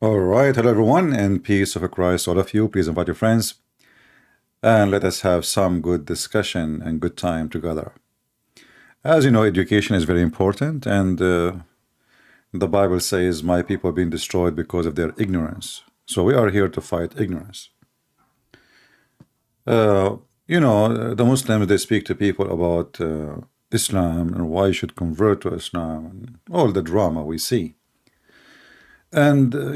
All right, hello everyone, and peace of Christ, all of you. Please invite your friends and let us have some good discussion and good time together. As you know, education is very important, and the Bible says, "My people have been destroyed because of their ignorance." So we are here to fight ignorance. The Muslims, they speak to people about Islam and why you should convert to Islam and all the drama we see. And uh,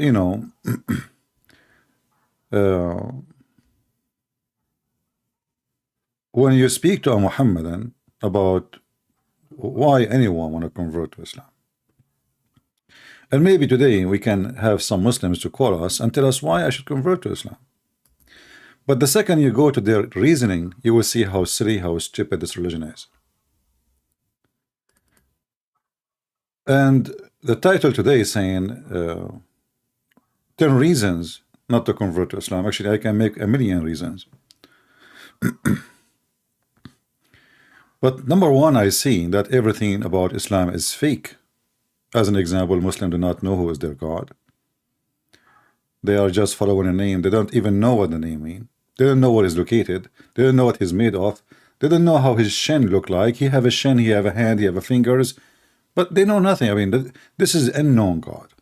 when you speak to a Muhammadan about why anyone want to convert to Islam, and maybe today we can have some Muslims to call us and tell us why I should convert to Islam. But the second you go to their reasoning, you will see how silly, how stupid this religion is. And the title today is saying 10 reasons not to convert to Islam. Actually, I can make a million reasons. But number one, I see that everything about Islam is fake. As an example, Muslims do not know who is their God. They are just following a name. They don't even know what the name means. They don't know where it's located. They don't know what he's made of. They don't know how his shin look like. He have a shin, he have a hand, he have a fingers. But they know nothing. I mean, this is unknown God.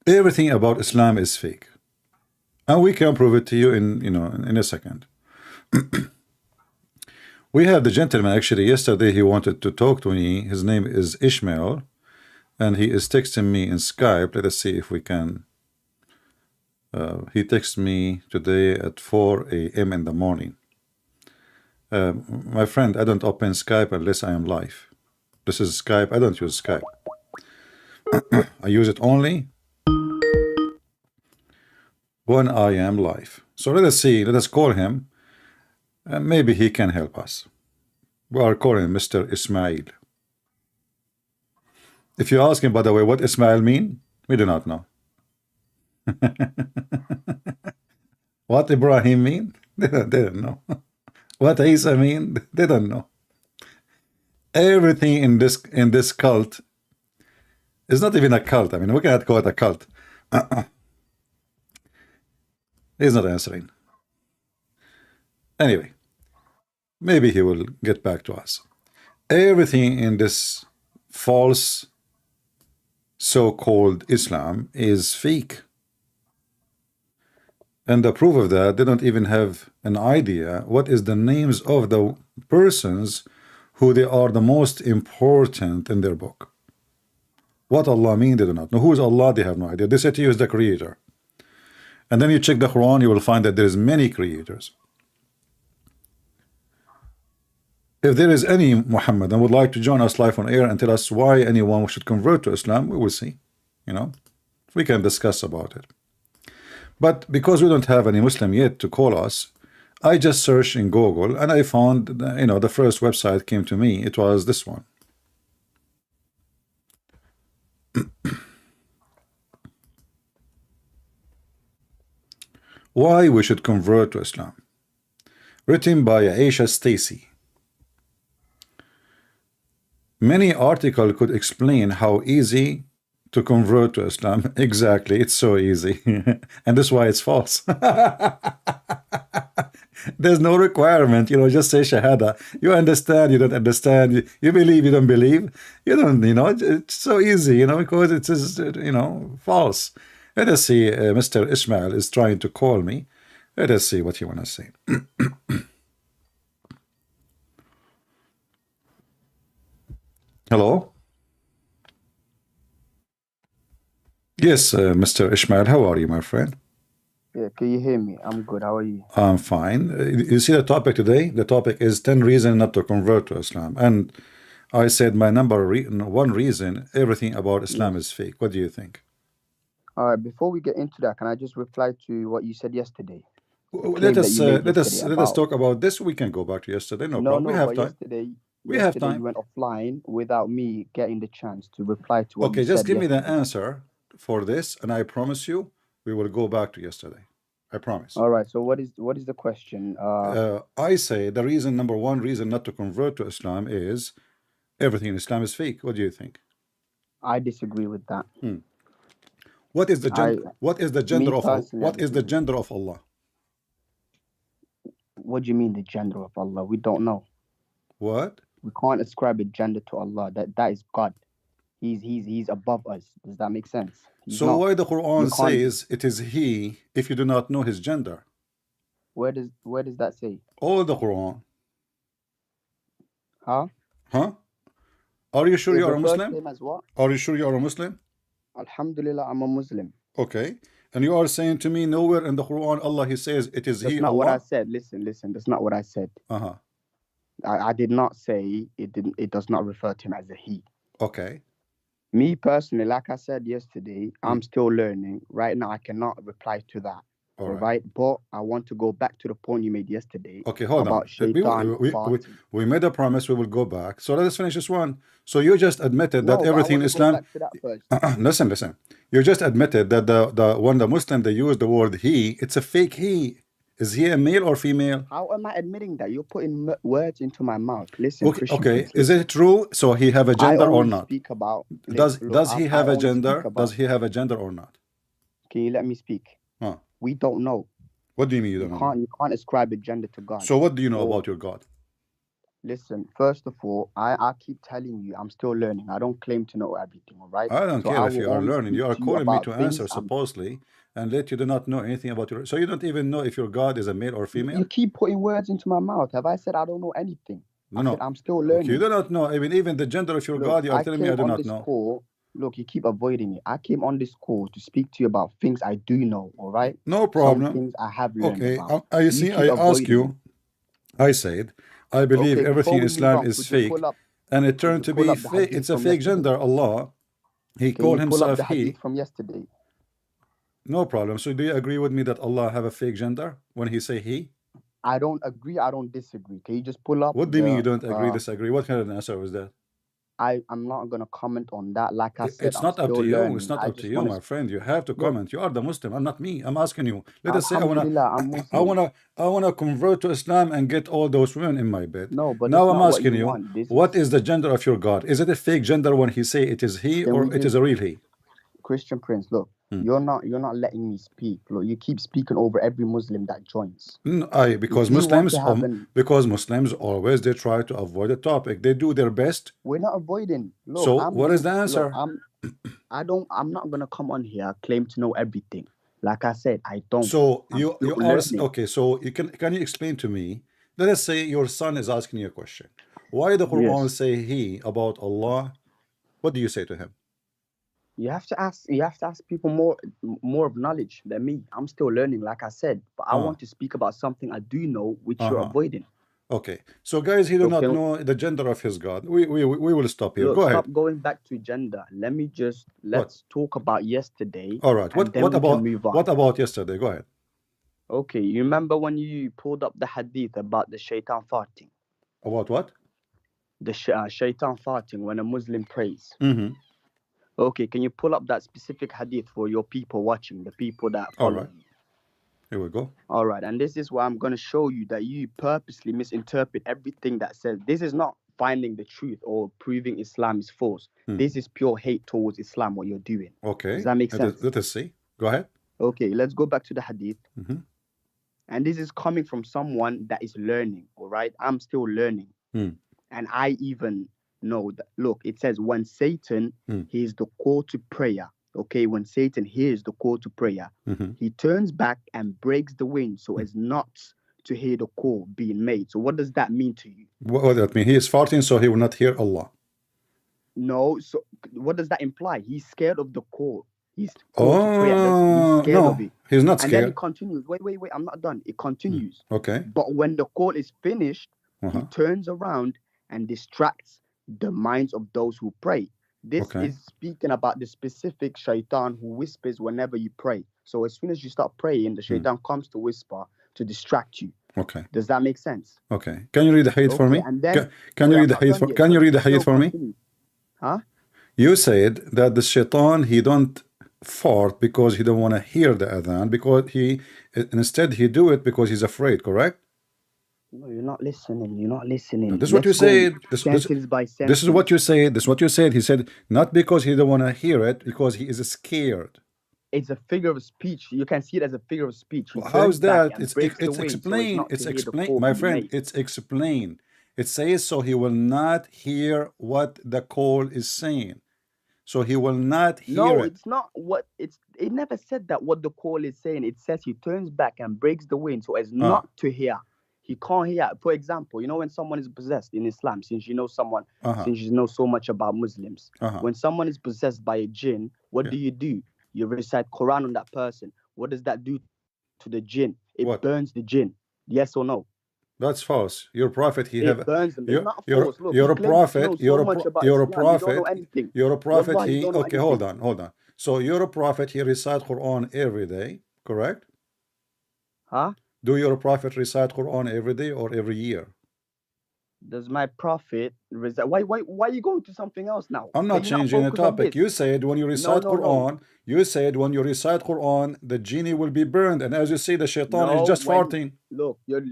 Everything about Islam is fake. And we can prove it to you in a second. We have the gentleman, actually, yesterday he wanted to talk to me. His name is Ishmael, and he is texting me in Skype. Let us see if we can. He texted me today at 4 a.m. in the morning. My friend, I don't open Skype unless I am live. This is Skype. I don't use Skype. I use it only when I am live. So let us see. Let us call him. And maybe he can help us. We are calling Mr. Ismail. If you ask him, by the way, what Ismail mean, we do not know. What Ibrahim mean, they don't know. What Isa mean, they don't know. Everything in this cult is not even a cult. I mean, we cannot call it a cult. He's not answering. Anyway, maybe he will get back to us. Everything in this false so-called Islam is fake. And the proof of that, they don't even have an idea what is the names of the persons who they are the most important in their book. What Allah mean, they do not know. Who is Allah, they have no idea. They say to you is the creator. And then you check the Quran, you will find that there is many creators. If there is any Muhammad and would like to join us live on air and tell us why anyone should convert to Islam, we will see. We can discuss about it. But because we don't have any Muslim yet to call us, I just searched in Google and I found, the first website came to me. It was this one. Why we should convert to Islam. Written by Aisha Stacy. Many articles could explain how easy to convert to Islam. Exactly, it's so easy. And that's why it's false. There's no requirement, just say Shahada. You understand, you don't understand, you believe, you don't believe. You don't, it's so easy, because it is, false. Let us see, Mr. Ismail is trying to call me. Let us see what you want to say. Hello? Yes, Mr. Ishmael, how are you, my friend? Yeah, can you hear me? I'm good. How are you? I'm fine. You see the topic today? The topic is 10 reasons not to convert to Islam. And I said my one reason, everything about Islam Yes. is fake. What do you think? All right. Before we get into that, can I just reply to what you said yesterday? The Let claim that us you made let yesterday us let us about. talk about this. We can go back to yesterday. No No, problem. We no, have but time. yesterday, We have yesterday you time. went offline without me getting the chance to reply to what you Okay, just said give me the yesterday. answer for this, and I promise you, we will go back to yesterday. I promise. All right. So what is the question? I say the reason, number one reason not to convert to Islam is everything in Islam is fake. What do you think? I disagree with that. What is the I, what is the me gender of personally, I what is the disagree. gender of Allah? What do you mean the gender of Allah? We don't know. What? We can't ascribe a gender to Allah. That is God. He's above us. Does that make sense? He's So not. why the You Quran can't. says it is he if you do not know his gender? Where does that say? All the Quran. Huh? Huh? Are you sure It you are a refers to Muslim? him as what? Are you sure you are a Muslim? Alhamdulillah, I'm a Muslim. Okay. And you are saying to me nowhere in the Quran Allah he says it is That's he not what I Allah? said. Listen. That's not what I said. Uh-huh. I did not say it didn't. It does not refer to him as a he. Okay. Me personally, like I said yesterday, I'm still learning. Right now, I cannot reply to that. All right. Right? But I want to go back to the point you made yesterday Okay, hold about on. shaitan farting. We made a promise we will go back. So let us finish this one. So you just admitted No, that but I everything in want to go Islam. back to that first. Listen. You just admitted that the when the Muslim they use the word he, it's a fake he. Is he a male or female? How am I admitting that? You're putting words into my mouth. Listen, Okay, Christian okay. Prince, Is listen. it true? So he have a I gender or only not? speak about. Does he I have a only speak gender? about. Does he have a gender or not? Can you let me speak? Huh. We don't know. What do you mean you don't know? You can't ascribe a gender to God. So what do you know about your God? Listen, first of all, I keep telling you, I'm still learning. I don't claim to know everything, all right? I don't So care I if you will are only learning. You speak are to you calling me about to things answer supposedly, and yet you do not know anything about your. So you don't even know if your God is a male or female. You keep putting words into my mouth. Have I said I don't know anything? No, I no. said I'm still learning. Okay, you do not know even the gender of your Look, God. You are I telling me I came do on not this know. call. Look, you keep avoiding it. I came on this call to speak to you about things I do know, all right? No problem. Some things I have learned Okay, about. I You see. keep I ask avoiding you. I said, I believe Okay, everything before in we move Islam on, is could you fake, pull up and it could turned you to pull be up the fake. hadith It's a from fake yesterday? gender. Allah, He Can called you pull up himself the he. hadith from yesterday? No problem. So do you agree with me that Allah have a fake gender when He say he? I don't agree. I don't disagree. Can you just pull up What do you mean you the don't agree, disagree? What kind of an answer was that? I'm not gonna comment on that. Like I said, It's I'm not up still to you. It's learning. not I up to just you, want my to friend. You have to look. comment. You are the Muslim. I'm not me. I'm asking you. Let us say Alhamdulillah, I'm Muslim. I wanna convert to Islam and get all those women in my bed. No, but Now that's I'm not what asking you you, want. This what is is the gender of your God? Is it a fake gender when He say it is he, Can or we it is just a real he? Christian Prince, look, you're not letting me speak. Look, you keep speaking over every Muslim that joins. Because If you want Muslims to have an because Muslims always they try to avoid the topic. They do their best. We're not avoiding. Look, So what is the answer? I'm not gonna come on here claim to know everything. Like I said, I don't. So I'm you still are learning. okay. So you can you explain to me? Let us say your son is asking you a question. Why the Quran Yes. say he about Allah? What do you say to him? You have to ask people more of knowledge than me. I'm still learning, like I said, but I want to speak about something I do know, which you're avoiding. Okay. So guys, he do not Okay. know the gender of his God. We will stop here. Look, Go ahead. stop going back to gender. Let's talk about yesterday. All right. What move on. What about yesterday? Go ahead. Okay, you remember when you pulled up the hadith about the shaitan farting? About what? The shaitan farting when a Muslim prays. Mm-hmm. Okay, can you pull up that specific hadith for your people watching, the people that follow? All right. Here we go. All right, and this is why I'm going to show you that you purposely misinterpret everything that says. This is not finding the truth or proving Islam is false. This is pure hate towards Islam, what you're doing. Okay. Does that make sense? Let us see. Go ahead. Okay, let's go back to the hadith. And this is coming from someone that is learning, all right? I'm still learning. And I even know that, look, it says when Satan hears the call to prayer, okay? When Satan hears the call to prayer, he turns back and breaks the wind so as not to hear the call being made. So what does that mean to you? What does that mean? He is farting, so he will not hear Allah. No, so what does that imply? He's scared of the call. He's called to prayer. He's scared of it. He's not scared. And then it continues. Wait, I'm not done. It continues. Okay. But when the call is finished, he turns around and distracts the minds of those who pray. This is speaking about the specific shaitan who whispers whenever you pray. So as soon as you start praying, the shaitan comes to whisper to distract you. Okay. Does that make sense? Okay. Can you read the hadith for me? And then, can you read the hadith? Can you read the hadith for me? Huh? You said that the shaitan he don't fart because he don't want to hear the adhan, because instead he do it because he's afraid. Correct? No, you're not listening. You're not listening. This is what you Let's go said. sentence by This is sentence. what you said. This is what you said. He said not because he don't want to hear it, because he is scared. It's a figure of speech. You can see it as a figure of speech. He How turns is back that? and breaks the wind so as Explained. not It's to hear the explained, call my being friend. made. It's explained. It says so he will not hear what the call is saying. So he will not hear No, it. it's not what it's. It never said that what the call is saying. It says he turns back and breaks the wind so as not to hear. He can't hear. For example, you know when someone is possessed in Islam, since you know someone, since you know so much about Muslims, when someone is possessed by a jinn, what do? You recite Quran on that person. What does that do to the jinn? It burns the jinn. Yes or no? That's false. Your prophet, he It burns them. It's not false. Look, you're he a claims to know prophet. so much about You're a Islam. You don't know prophet. anything. You're a prophet. Wallah, you He don't know okay. anything. Hold on. So you're a prophet. He recite Quran every day, correct? Huh? Do your prophet recite Quran every day or every year? Does my prophet recite? Why are you going to something else now? I'm not changing the topic. You said when you recite Quran, you said when you recite Quran, the genie will be burned, and as you see, the shaitan is just farting. Look, you're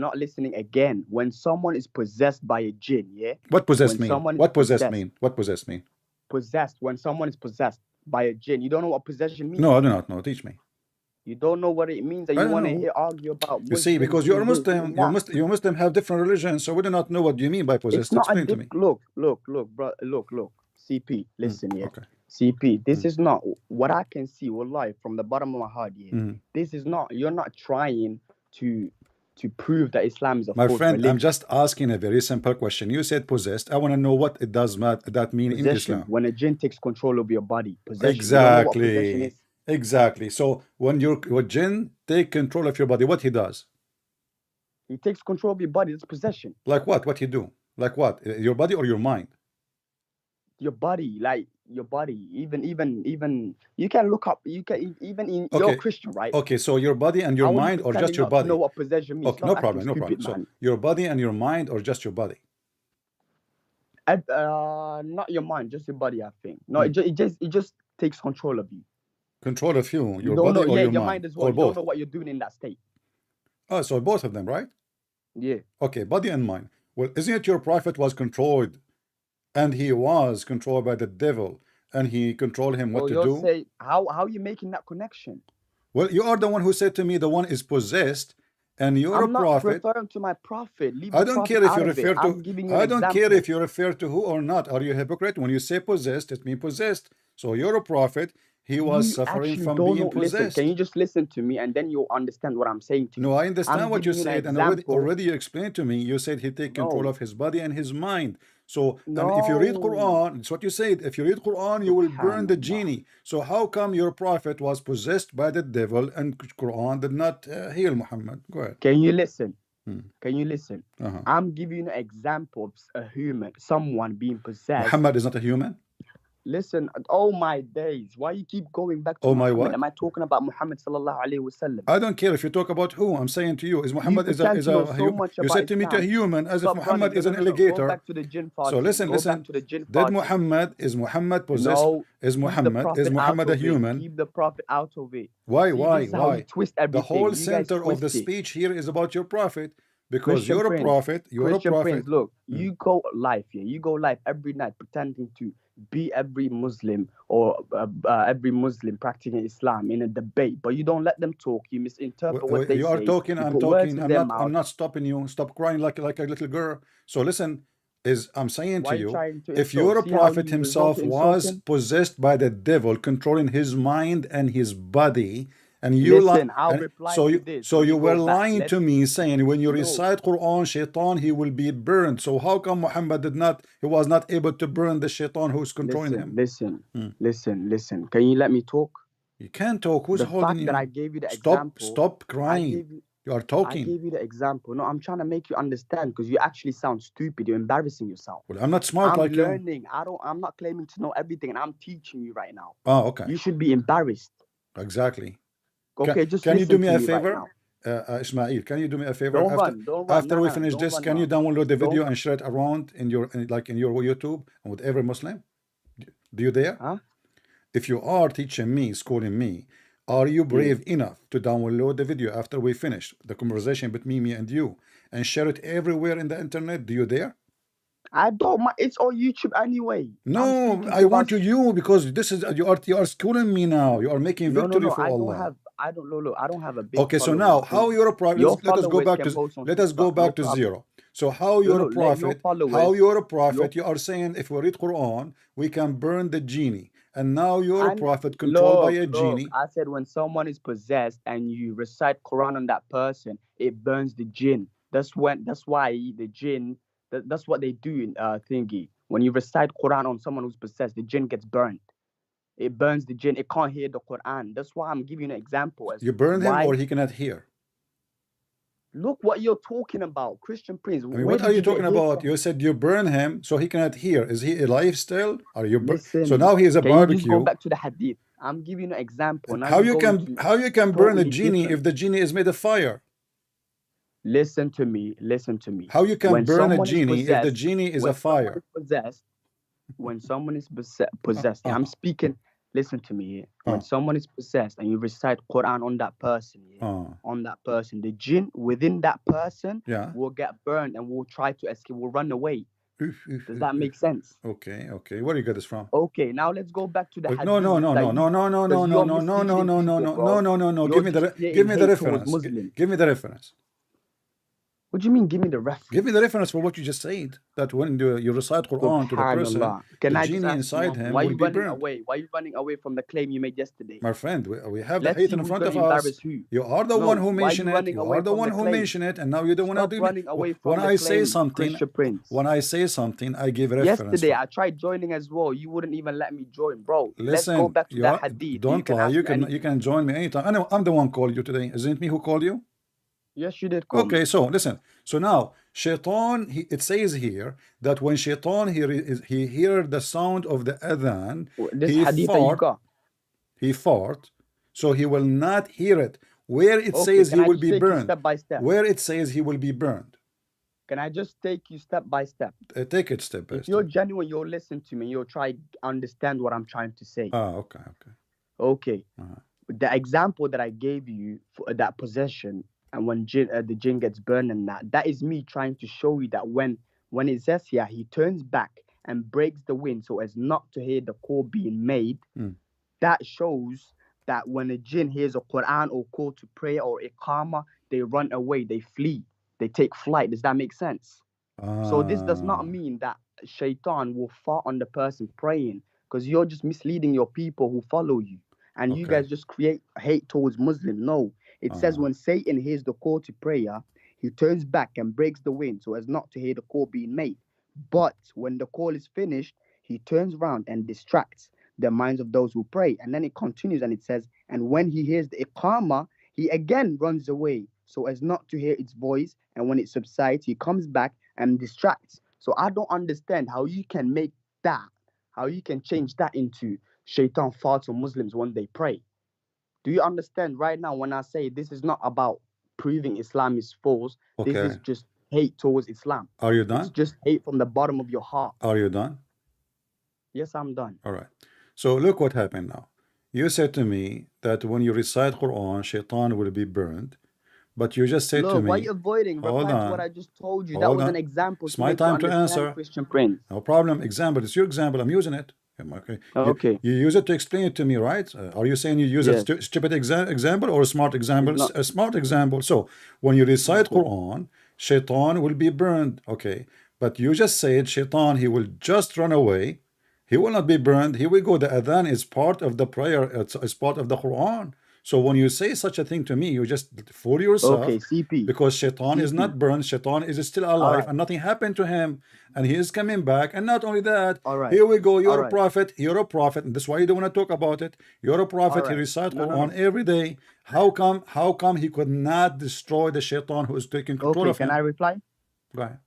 not listening again. When someone is possessed by a jinn, yeah. What possessed mean? What possessed mean? What possessed mean? Possessed. When someone is possessed by a jinn, you don't know what possession means. No, I do not know. Teach me. You don't know what it means, and you want to argue about. You see, because you're a Muslim, you Muslim have different religions, so we do not know what you mean by possessed. It's not explain to me. Look, bro. Look. CP, listen, yeah. Okay. CP, this is not what I can see. Wallahi, from the bottom of my heart, yeah. This is not. You're not trying to prove that Islam is a false friend, religion. I'm just asking a very simple question. You said possessed. I want to know what it does that mean in Islam. When a jinn takes control of your body. Possession. Exactly. You don't know what possession is. Exactly. So when your jinn take control of your body, what he does? He takes control of your body. That's possession. Like what? What he do? Like what? Your body or your mind? Your body, like your body. Even you can look up. You can even in you're Christian, right? Okay, so your body and your mind, or just your body? To know what possession means. Okay, no problem. So your body and your mind, or just your body? Not your mind, just your body. I think. No, it just takes control of you. Control of you, your body or your mind as well. You don't know what you're doing in that state. Oh, so both of them, right? Yeah. Okay, body and mind. Well, isn't it your prophet was controlled, and he was controlled by the devil, and he controlled him what to do? Say, how are you making that connection? Well, you are the one who said to me the one is possessed, and you're a prophet. I'm not referring to my prophet. I don't care if you refer to. I don't care if you refer to who or not. Are you a hypocrite? When you say possessed, it means possessed. So you're a prophet. He was suffering from being possessed. Listen, can you just listen to me and then you'll understand what I'm saying to you? No, I understand what you said, and already you explained to me. You said he take control of his body and his mind. So if you read Quran, it's what you said. If you read Quran, you will burn the genie. So how come your prophet was possessed by the devil and Quran did not heal Muhammad? Go ahead. Can you listen? Can you listen? I'm giving you an example of a human, someone being possessed. Muhammad is not a human? Listen, oh my days, why you keep going back to Muhammad? What? Am I talking about Muhammad sallallahu alaihi wasallam? I don't care if you talk about who. I'm saying to you, is Muhammad you said to me to a human as if Muhammad is an alligator. Go back to the jinn party. So listen. Did Muhammad, is Muhammad possessed? No, is Muhammad a human? Keep the prophet out of it. Why? Twist everything. The whole center of the speech here is about your prophet. Because you're a prophet, Look, you go live here. You go live every night pretending to be every Muslim or every Muslim practicing Islam in a debate, but you don't let them talk. You misinterpret what they say. You are talking, I'm talking. I'm not stopping you. Stop crying like a little girl. So listen, I'm saying to you, if your prophet himself was possessed by the devil, controlling his mind and his body, and you so you were lying to me, saying when you recite Quran, shaitan, he will be burned. So how come Muhammad he was not able to burn the shaitan who's controlling him? Listen. Can you let me talk? You can't talk. Who's holding you? That I gave you the example. Stop crying. You are talking. I gave you the example. No, I'm trying to make you understand because you actually sound stupid. You're embarrassing yourself. Well, I'm not smart like you. I'm learning. I'm not claiming to know everything, and I'm teaching you right now. Oh, okay. You should be embarrassed. Exactly. Okay, can you do me a favor, Ismail? Can you do me a favor? After we finish this, can you download the video and share it around in your YouTube and with every Muslim? Do you dare? Huh? If you are teaching me, schooling me, Are you brave enough to download the video after we finish the conversation between me and you and share it everywhere in the internet? Do you dare? I don't mind. It's on YouTube anyway. No, I want you because this is you are schooling me now. You are making victory for Allah. I don't have a big Okay, so now how you're a prophet? Let us go back to zero. So how you're a prophet? How you're a prophet? You are saying if we read Quran, we can burn the genie, and now you're a prophet controlled by a genie. I said when someone is possessed and you recite Quran on that person, it burns the jinn. That's why the jinn. That's what they do in thingy. When you recite Quran on someone who's possessed, the jinn gets burned. It burns the jinn. It can't hear the Quran. That's why I'm giving you an example. You burn him or he cannot hear. Look what you're talking about, Christian Prince. I mean, what are you talking about? You said you burn him so he cannot hear. Is he alive still? Are you so now he is a barbecue? You just go back to the hadith. I'm giving you an example. Now how you can burn a genie if the genie is made of fire? Listen to me. How you can burn a genie if the genie is a fire? When someone is possessed, I'm speaking. Listen to me. When someone is possessed and you recite Quran on that person, the jinn within that person will get burned and will try to escape, will run away. Does that make sense? Okay. Where do you get this from? Okay, now let's go back to the hadith. No. Give me the reference. Give me the reference. What do you mean, give me the reference? Give me the reference for what you just said. That when you recite Quran to the person, the genie inside him will be burned. Why are you running away from the claim you made yesterday? My friend, we have the hadith in front of us. You are the one who mentioned it. You are the one who mentioned it, and now you don't want to do it. When I say something, I give reference. Yesterday, I tried joining as well. You wouldn't even let me join, bro. Let's go back to that hadith. Don't lie. You can join me anytime. I know I'm the one called you today. Isn't it me who called you? Yes, you did call me. Okay, so listen. So now, Shaitan, it says here that when Shaitan he heard the sound of the adhan, he fart, so he will not hear it. Where it says he will be burned. Step by step. Where it says he will be burned. Can I just take you step by step? Take it step by step. If you're genuine, you'll listen to me. You'll try to understand what I'm trying to say. Okay. The example that I gave you for that possession, and when the jinn gets burned and that is me trying to show you that when it says here, he turns back and breaks the wind so as not to hear the call being made, that shows that when a jinn hears a Quran or call to prayer or Iqama, they run away, they flee, they take flight. Does that make sense? So this does not mean that Shaitan will fart on the person praying, because you're just misleading your people who follow you. And you guys just create hate towards Muslims. No. It says when Satan hears the call to prayer, he turns back and breaks the wind so as not to hear the call being made. But when the call is finished, he turns around and distracts the minds of those who pray. And then it continues and it says, and when he hears the Iqama, he again runs away so as not to hear its voice. And when it subsides, he comes back and distracts. So I don't understand how you can make that, how you can change that into Shaitan farts on Muslims when they pray. Do you understand right now when I say this is not about proving Islam is false? This is just hate towards Islam. Are you done? It's just hate from the bottom of your heart. Are you done? Yes, I'm done. All right. So look what happened now. You said to me that when you recite Quran, Shaitan will be burned. But you just said to me... why are you avoiding? Reply to what I just told you. That was an example. It's my time to answer. Christian Prince. No problem. Example. It's your example. I'm using it. Okay. You use it to explain it to me, right? Are you saying you use a stupid example or a smart example? A smart example. So when you recite Quran, Shaitan will be burned. Okay. But you just said Shaitan, he will just run away. He will not be burned. He will go. The adhan is part of the prayer. It's part of the Quran. So when you say such a thing to me, you just fool yourself. Okay, CP. Because Shaitan is not burned. Shaitan is still alive and nothing happened to him. And he is coming back. And not only that, here we go. You're a prophet. You're a prophet. And that's why you don't want to talk about it. You're a prophet. He recites Quran every day. How come he could not destroy the Shaitan who is taking control of him? Can I reply? Go ahead.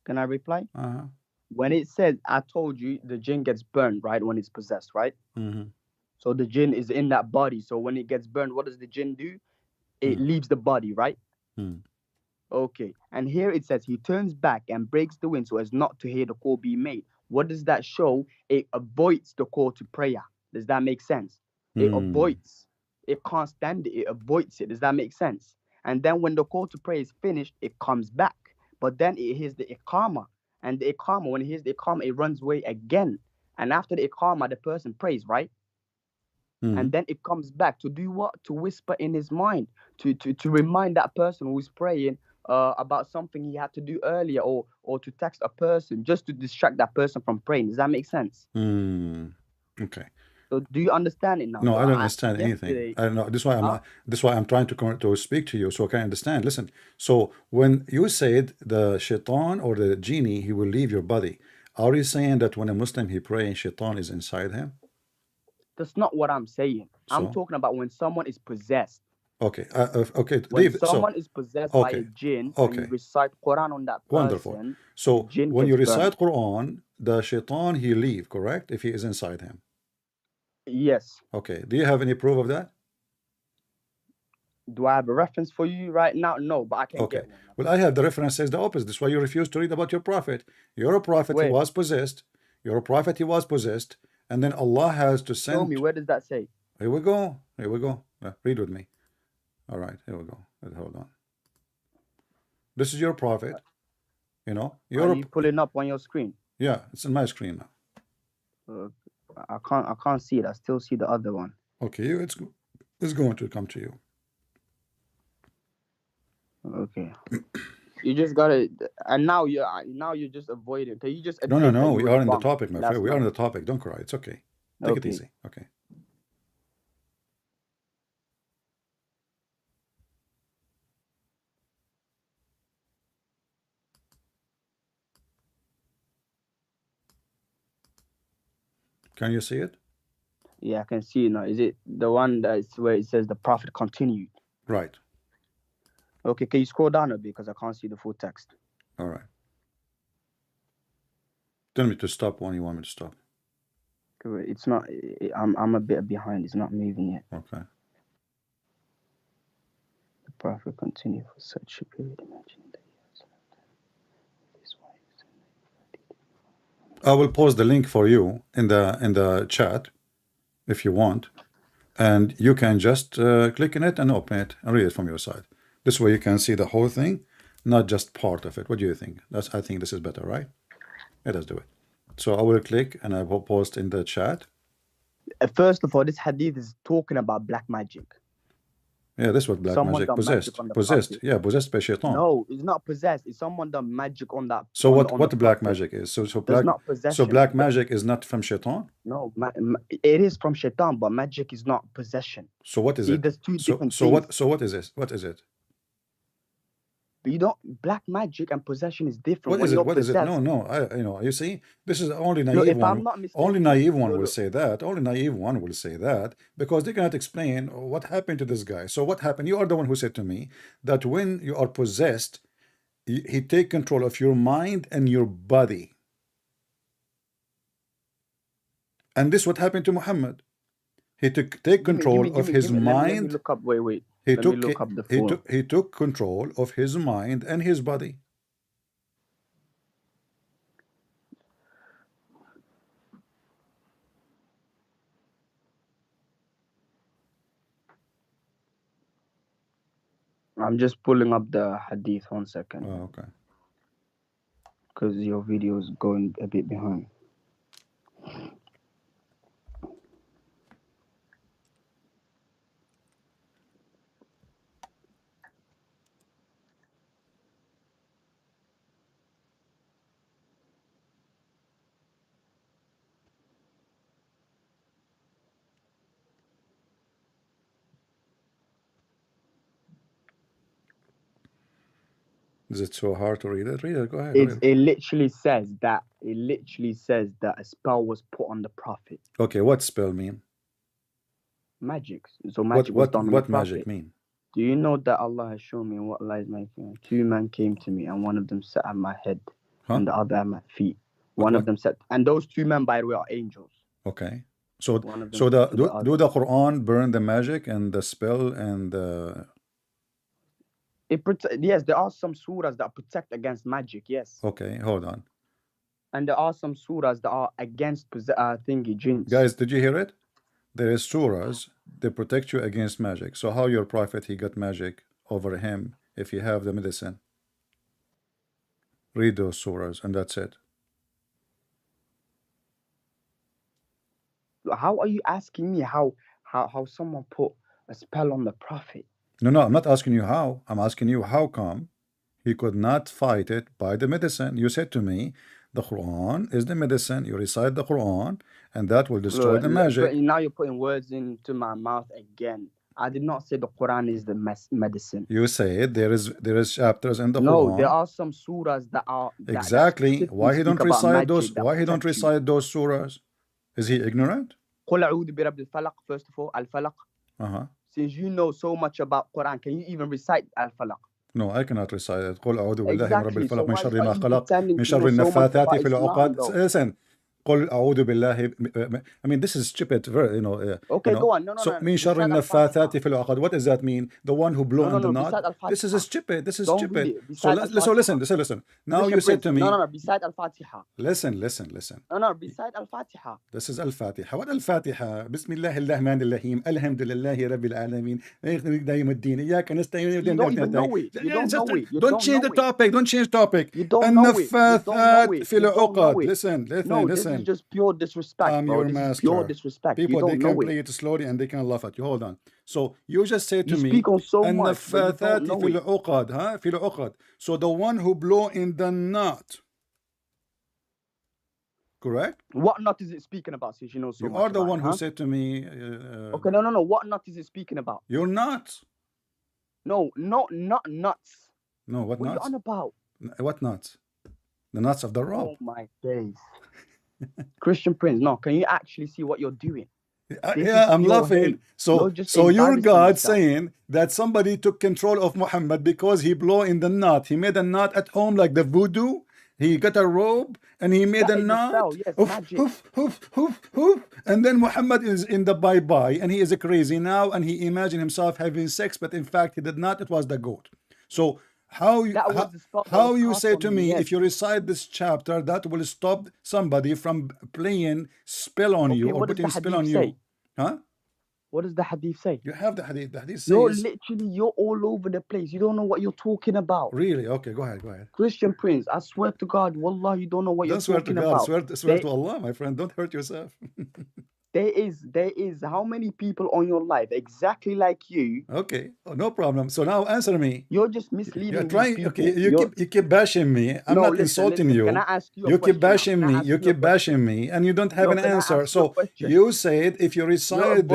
Can I reply? When it says, I told you the jinn gets burned, right? When it's possessed, right? So the jinn is in that body. So when it gets burned, what does the jinn do? It leaves the body, right? Okay. And here it says he turns back and breaks the wind so as not to hear the call be made. What does that show? It avoids the call to prayer. Does that make sense? It avoids it can't stand it, it avoids it. Does that make sense? And then when the call to pray is finished, it comes back. But then it hears the Iqama. And the Iqama, when it hears the Iqama, it runs away again. And after the Iqama, the person prays, right? And then it comes back to do what? To whisper in his mind, to remind that person who's praying about something he had to do earlier, or to text a person just to distract that person from praying. Does that make sense? Okay. So do you understand it now? No, So I don't understand anything. yesterday- I don't know. This is why I'm trying to speak to you so I can understand. Listen. So when you said the shaitan or the genie, he will leave your body, are you saying that when a Muslim he prays, shaitan is inside him? That's not what I'm saying. I'm So talking about when someone is possessed. okay, okay, When leave it. someone So is possessed by a okay, jinn and you okay, recite Quran on that wonderful. person, So the jinn when you gets burned. recite Quran, the shaitan he leave, correct? If he is inside him. Yes. Okay. Do you have any proof of that? Do I have a reference for you right now? No, but I can Okay. get one. Well, I have the reference says the opposite. That's why you refuse to read about your prophet. You're a prophet, he Where? was possessed. You're a prophet, he was possessed. And then Allah has to send. Show me, where does that say? Here we go. Here we go. Read with me. All right, here we go. Hold on. This is your prophet. You know, Are you pulling up on your screen? Yeah, it's on my screen now. I can't see it. I still see the other one. Okay, it's going to come to you. Okay. You just gotta, and now you're just avoiding. Can you just No, we are in the topic, my friend. We are in the topic. Don't cry. It's okay. Take it easy. Okay. Can you see it? Yeah, I can see it now. Is it the one that's where it says the prophet continued? Right. Okay, can you scroll down a bit because I can't see the full text? All right. Tell me to stop when you want me to stop. It's not. I'm a bit behind. It's not moving yet. Okay. The prophet continued for such a period. Imagine that I will post the link for you in the chat if you want, and you can just click in it and open it and read it from your side. This way you can see the whole thing, not just part of it. What do you think? I think this is better, right? Let us do it. So I will click and I will post in the chat. First of all, this hadith is talking about black magic. Yeah, this was black magic. Possessed. Yeah, possessed by shaitan. No, it's not possessed. It's someone done magic on that. So what black magic is? So black magic is not from shaitan? No, it is from shaitan, but magic is not possession. So what is it? There's two different things. So what is this? What is it? But black magic and possession is different. What is it? What is it? No. You see, this is only naive one. Only naive one will say that. Only naive one will say that because they cannot explain what happened to this guy. So what happened? You are the one who said to me that when you are possessed, he take control of your mind and your body. And this what happened to Muhammad. He take control of his mind. Let me look up. Wait. He took control of his mind and his body. I'm just pulling up the hadith. 1 second. Oh, okay. Because your video is going a bit behind. Is it so hard to read it? Read it. Go ahead. It literally says that. It literally says that a spell was put on the prophet. Okay, what spell mean? Magic. So magic was done on the prophet. What magic mean? Do you know that Allah has shown me what lies my feet? 2 men came to me, and one of them sat at my head, and the other at my feet. One of them sat, and those 2 men, by the way, are angels. Okay. So do the Quran burn the magic and the spell and the... Yes, there are some surahs that protect against magic. Yes. Okay, hold on. And there are some surahs that are against jinns. Guys, did you hear it? There is surahs they protect you against magic. So how your prophet he got magic over him if you have the medicine? Read those surahs and that's it. How are you asking me how someone put a spell on the prophet? No, I'm not asking you how. I'm asking you how come he could not fight it by the medicine. You said to me, the Quran is the medicine. You recite the Quran and that will destroy the magic. But now you're putting words into my mouth again. I did not say the Quran is the medicine. You said there is chapters in the Quran. No, there are some surahs that are exactly. Why he don't recite those? Why he don't recite those surahs? Is he ignorant? قل أعوذ برب الفلق, first of all, al-falaq. Since you know so much about Quran, can you even recite al-falaq? No, I cannot recite it. قل أعوذ بالله من رب الفلق من شر ما خلق من شر النفاثات في العقد. Listen. قل أعوذ بالله. I mean, this is stupid. Okay, go on. No. So من شر النفاثات في العقد. What does that mean? The one who blow in the knot. This is stupid. This is stupid. So listen. Now you said to me. No. Beside al-Fatiha. Listen. No. Beside al-Fatiha. This is al-Fatiha. What al-Fatiha? بسم الله الرحمن الرحيم. الحمد لله رب العالمين. دايم الدين. إياك نستعين. You don't even know it. You don't know it. Don't change the topic. Don't change topic. You don't know it. النفاثات في العقد. Listen. This is just pure disrespect. I'm your master. Pure disrespect. People, they can play it slowly and they can laugh at you. Hold on. So you just say to me, speak on so much, النفاثات في العقد, huh? في العقد. So the one who blow in the knot. Correct? What knot is it speaking about? Since you know so much. You are the one who huh? said to me. Okay, no. What knot is it speaking about? You're not. No, not nuts. No, what nuts? What are you on about? What nuts? The nuts of the rope. Oh my days. Christian Prince, no, can you actually see what you're doing? Yeah, I'm laughing. So your God saying that somebody took control of Muhammad because he blow in the knot. He made a knot at home like the voodoo. He got a robe and he made a knot. Yes, hoof. And then Muhammad is in the bye-bye and he is crazy now and he imagined himself having sex, but in fact he did not. It was the goat. So how you say to me, if you recite this chapter, that will stop somebody from playing spell on you or putting spell on you? Huh? What does the hadith say? You have the hadith. The hadith says you're all over the place. You don't know what you're talking about. Really? Okay, go ahead. Christian Prince, I swear to God, wallah, you don't know what you're talking about. Swear to Allah, my friend. Don't hurt yourself. There is how many people on your life exactly like you? Okay, no problem. So now answer me. You're just misleading. You're trying. Okay, you keep bashing me. I'm not insulting you. Can I ask you? You keep bashing me. You keep bashing me, and you don't have an answer. So you said if you recite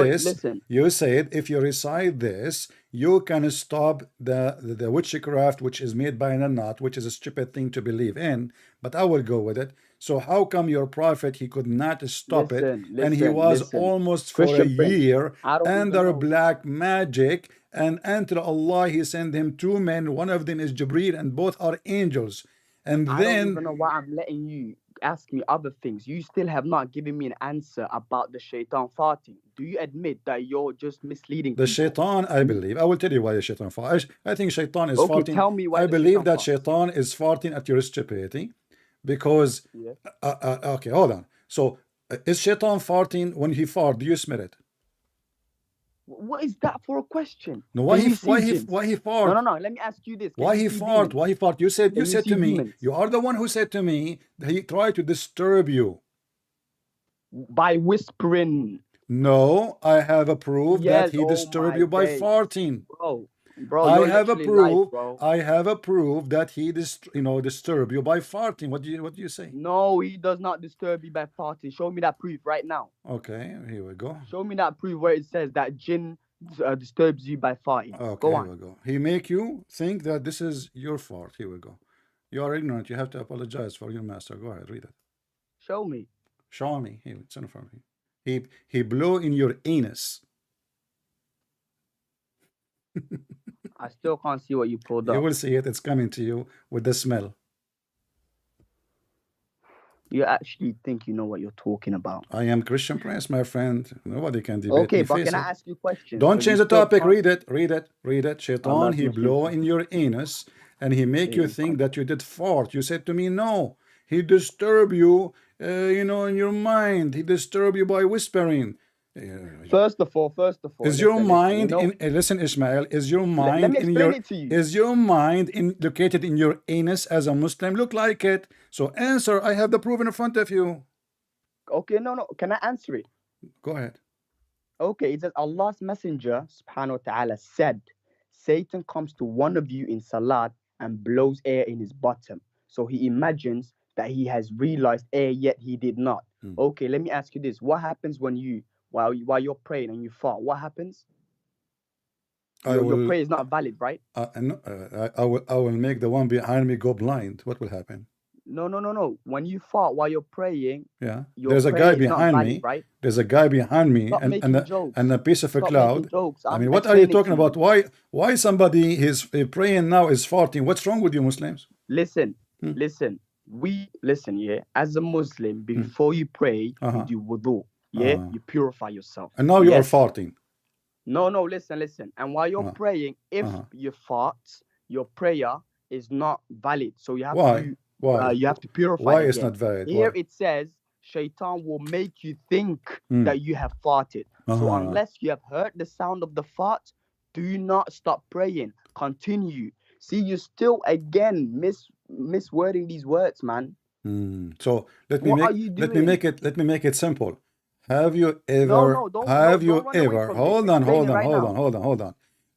this, you can stop the witchcraft which is made by a knot, which is a stupid thing to believe in. But I will go with it. So how come your prophet he could not stop it, and he was almost for a year under black magic, and until Allah he sent him two men, one of them is Jibreel, and both are angels. And I don't even know why I'm letting you ask me other things. You still have not given me an answer about the shaitan farting. Do you admit that you're just misleading the shaitan? I believe I will tell you why the shaitan farts. I think shaitan is farting. Tell me why. I believe that shaitan is farting at your stupidity. Because okay, hold on. So is shaitan farting? When he fart, do you smell it? What is that for a question? No, why he fart? No. Let me ask you this. Why he fart? You said to me. You are the one who said to me that he tried to disturb you by whispering. No, I have a proof that he disturbed you by farting. Bro, I have a proof that he disturb you by farting. What do you say? No, he does not disturb you by farting. Show me that proof right now. Okay, here we go. Show me that proof where it says that jinn disturbs you by farting. Okay, go on. Here we go. He make you think that this is your fart. Here we go. You are ignorant. You have to apologize for your master. Go ahead, read it. Show me. Show me. Here, it's in front of me. He blew in your anus. I still can't see what you pulled up. You will see it. It's coming to you with the smell. You actually think you know what you're talking about. I am Christian Prince, my friend. Nobody can debate. Okay, but can I ask you questions? Don't change the topic. Read it. Shaitan, he blow in your anus and he make you think that you did fart. You said to me, no. He disturb you, in your mind. He disturb you by whispering. First of all, is your listen, mind you know, in listen, Ishmael, is your let mind me in explain your it to you. is your mind in located in your anus as a Muslim? Look like it. So answer. I have the proof in front of you. Okay, no. Can I answer it? Go ahead. Okay, it says Allah's Messenger subhanahu wa ta'ala said, Satan comes to one of you in Salat and blows air in his bottom. So he imagines that he has realized air, yet he did not. Okay, let me ask you this. What happens when while you're praying and you fart? What happens? Your prayer is not valid, right? I will make the one behind me go blind. What will happen? No. When you fart while you're praying, Yeah, your there's a prayer guy is not behind valid, me. right? There's a guy behind me, Stop making jokes. and a piece of a Stop cloud. making jokes. I I'm mean, what are you explaining talking to about? you. Why somebody is praying now is farting? What's wrong with you Muslims? Listen. Listen, yeah. As a Muslim, before you pray, you do wudu. Yeah, you purify yourself. And now you are farting. No, listen. And while you're praying, if you fart, your prayer is not valid. So you have to you have to purify. Why again. it's not valid? Here it says Shaitan will make you think that you have farted. So unless you have heard the sound of the fart, do not stop praying. Continue. See, you still again miswording these words, man. So let me make it simple. Have you ever hold on.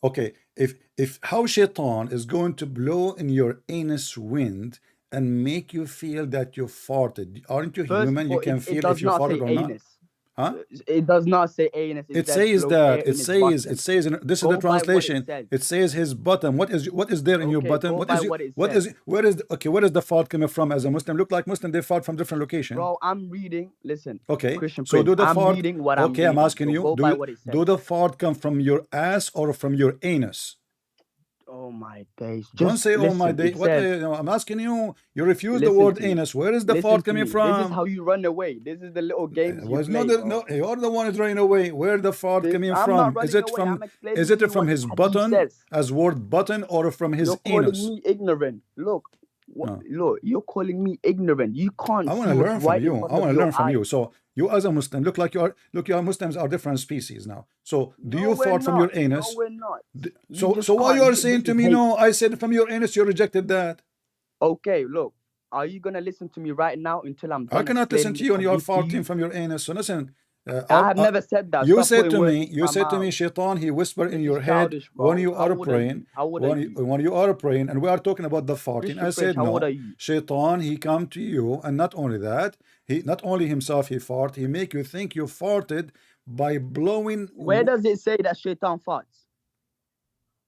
Okay, if how Shaitan is going to blow in your anus wind and make you feel that you farted, aren't you human? You can feel if you farted or not. Huh? It does not say anus. It says that. It says. This is the translation. It says his bottom. What is there in your bottom? What is the fart coming from? As a Muslim, look like Muslim. They fart from different location. Bro, I'm reading. Listen. Okay. Christian so Prince, do the I'm fart. reading what Okay, I'm asking you. Do the fart come from your ass or from your anus? Oh my days. Don't say oh my days. I'm asking you. You refuse the word anus. Where is the fart coming from? This is how you run away. This is the little games you play. No, you're the one who's running away. Where the fart coming from? Is it from his button, as word button, or from his anus? You're calling me ignorant. Look, you're calling me ignorant. You can't. I want to learn from you. I want to learn from you. So you as a Muslim look like you are. Look, you Muslims are different species now. So do you fart from your anus? No, we're not. So why you are saying to me no? I said from your anus. You rejected that. Okay, look. Are you gonna listen to me right now until I'm done? I cannot listen to you when you are farting from your anus. So listen. I have never said that. You said to me, Shaitan, he whispered in your head when you are praying. When you are praying, and we are talking about the farting. I said no. Shaitan, he come to you, and not only that, he not only himself he fart, he make you think you farted by blowing. Where does it say that Shaitan farts?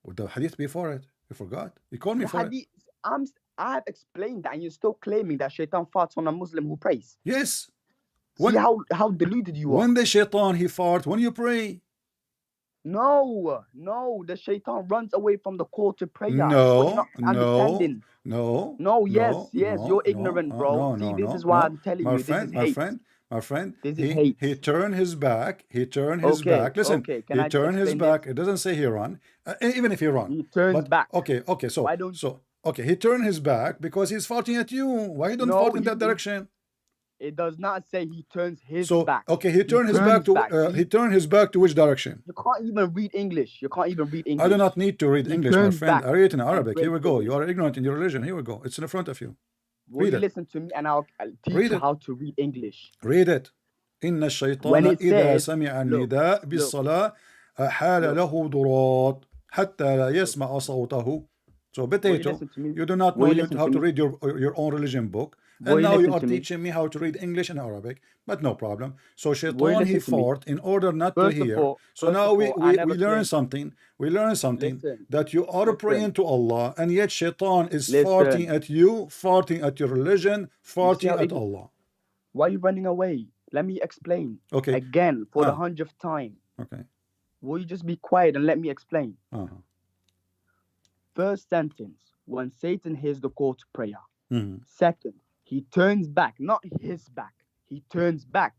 With the hadith before it, you forgot. You called me for it. I have explained that, and you're still claiming that Shaitan farts on a Muslim who prays. Yes. See how deluded you are. When the Shaitan he fart when you pray. No, the Shaitan runs away from the call to prayer. No, yes, you're ignorant, bro. See, this is why I'm telling you. My friend, this is hate. He turned his back. Listen, he turned his back. It doesn't say he run. Even if he run. He turns back. Okay. Okay, he turned his back because he's farting at you. Why you don't fart in that direction? It does not say he turns his back. Okay, he turned his back to he turned his back to which direction? You can't even read English. I do not need to read English, my friend. I read it in Arabic. Here we go. You are ignorant in your religion. Here we go. It's in front of you. Will you listen to me and I'll teach you how to read English. Read it. إن الشيطان إذا سمع النداء بالصلاة أحال له ضراط حتى لا يسمع صوته. So potato, you do not know how to read your own religion book. And now you are teaching me how to read English and Arabic, but no problem. So Shaitan he fought in order not to hear. So now we learn something. We learn something that you are praying to Allah, and yet Shaitan is farting at you, farting at your religion, farting at Allah. Why are you running away? Let me explain. Okay. Again, for the 100th time. Okay. Will you just be quiet and let me explain? First sentence, when Satan hears the call to prayer. Second, he turns back, not his back. He turns back.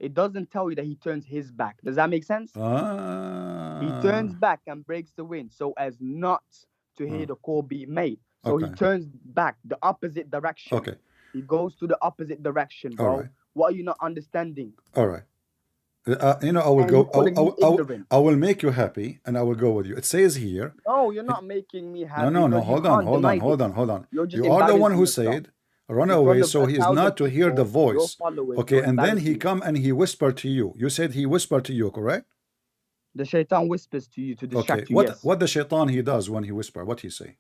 It doesn't tell you that he turns his back. Does that make sense? He turns back and breaks the wind so as not to hear the call be made. So he turns back the opposite direction. Okay. He goes to the opposite direction, bro. What are you not understanding? All right. You know, I will and go. you're calling me ignorant. I will make you happy, and I will go with you. It says here. No, you're not making me No, happy no, no. because you Hold on, can't hold on, deny hold this. on, hold on. You're just You are the one embarrassing who yourself said, "Run in front away," of so he is 1,000 not to hear the people, your voice. followers. Okay, You're and then he embarrassing come and he whispered to you. You said he whispered to you, correct? the shaitan whispers to you to Okay. distract you. Yes. What the shaitan he does when he whisper? What he say?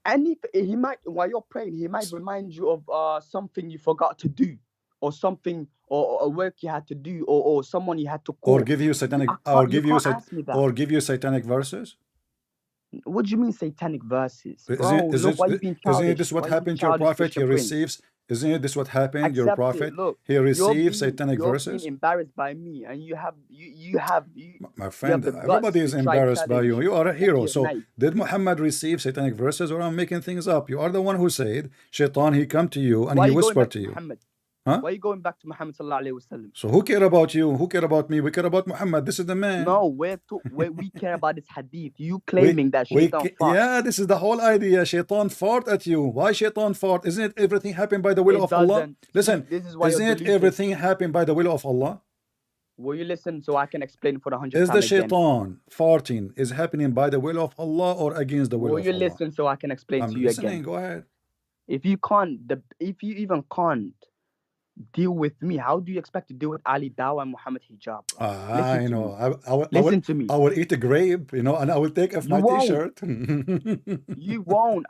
And he might, while you're praying, he might remind you of something you forgot to do, or something, or a work you had to do, or someone you had to call. Or give you satanic, You can't ask me that. or give you satanic verses? What do you mean satanic verses, bro? Isn't Look, why you being isn't childish? this what Why you being happened to your childish, prophet? He Christian Prince? receives. Isn't it this what happened? Your Accept prophet, it. Look, he receives satanic you're verses. being embarrassed by me, and you have My friend, the guts everybody is to try embarrassed by you. challenge You are a hero. Zakir So Naik. did Muhammad receive satanic verses, or I'm making things up? You are the one who said, Shaitan, he come to you and Why he are you going whispered back to to you. Muhammad? Huh? Why are you going back to Muhammad sallallahu alaihi wasallam? So who care about you? Who care about me? We care about Muhammad. This is the man. No, we care about this hadith. You claiming that Shaitan fought. Yeah, this is the whole idea. Shaitan fought at you. Why Shaitan fought? Isn't it everything happened by the will It of Allah? doesn't. Listen, This is why isn't you're it deluded. everything happened by the will of Allah? Will you listen so I can explain for the 100th Is time the again? Shaitan farting is happening by the will of Allah or against the will Will of you Allah? listen so I can explain I'm to you listening. again? Go ahead. If you even can't deal with me, how do you expect to deal with Ali Dawa and Muhammad Hijab, bro? I know. Listen to me. I will eat a grape, you know, and I will take off You my won't. t-shirt. You won't.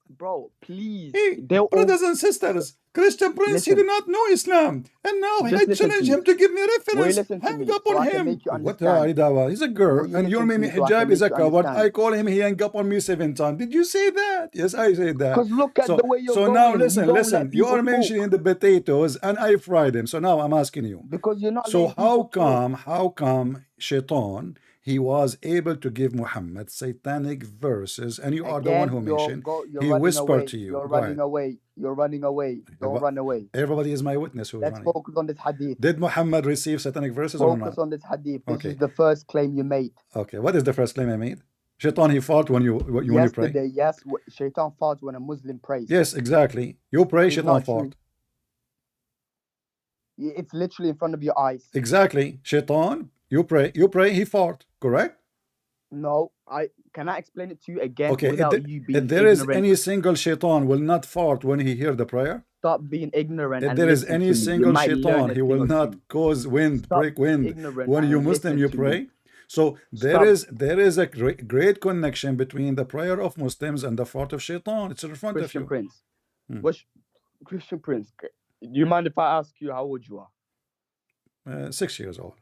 Bro, please. Hey, brothers and sisters, Christian Prince, he Listen. do not know Islam. And now I Just listen challenge to him to give me a Will you reference. listen to Hang me up so on I can him. make you What understand? Idawa? He's a girl. Will you And you listen made to me me so I can hijab is make a you coward. understand? I call him, he hang up on me 7 times. Did you say that? Yes, I said that. Because look at the way you're so going. now You listen, don't listen. let You are people mentioning talk. the potatoes and I fried them. So now I'm asking you. Because you're not So letting people talk. how come Shaitan he was able to give Muhammad satanic verses, and you are the one who mentioned he whispered to you. You're Go running ahead. away. You're running away. Don't run away. Everybody is my witness who's Let's running. focus on this hadith. Did Muhammad receive satanic verses or not? Focus on this hadith. This Okay. is the first claim you made. Okay, what is the first claim I made? Shaitan he fought when you pray. Yesterday, yes, Shaitan fought when a Muslim prays. Yes, exactly. You pray, It's Shaitan not fought. true. It's literally in front of your eyes. Exactly. Shaitan, you pray, he fought. Correct? No, can I explain it to you again Okay. without you being If there is ignorant? any single Shaitan will not fart when he hear the prayer. Stop being ignorant. If and there is listen any to me. You single might learn Shaitan, a he thing will or not two. cause wind, Stop break wind ignorant when you and Muslim listen you to pray. me. So Stop. there is a great connection between the prayer of Muslims and the fart of Shaitan. It's in front Christian of you. Prince. Christian Prince, do you mind if I ask you how old you are? 6 years old,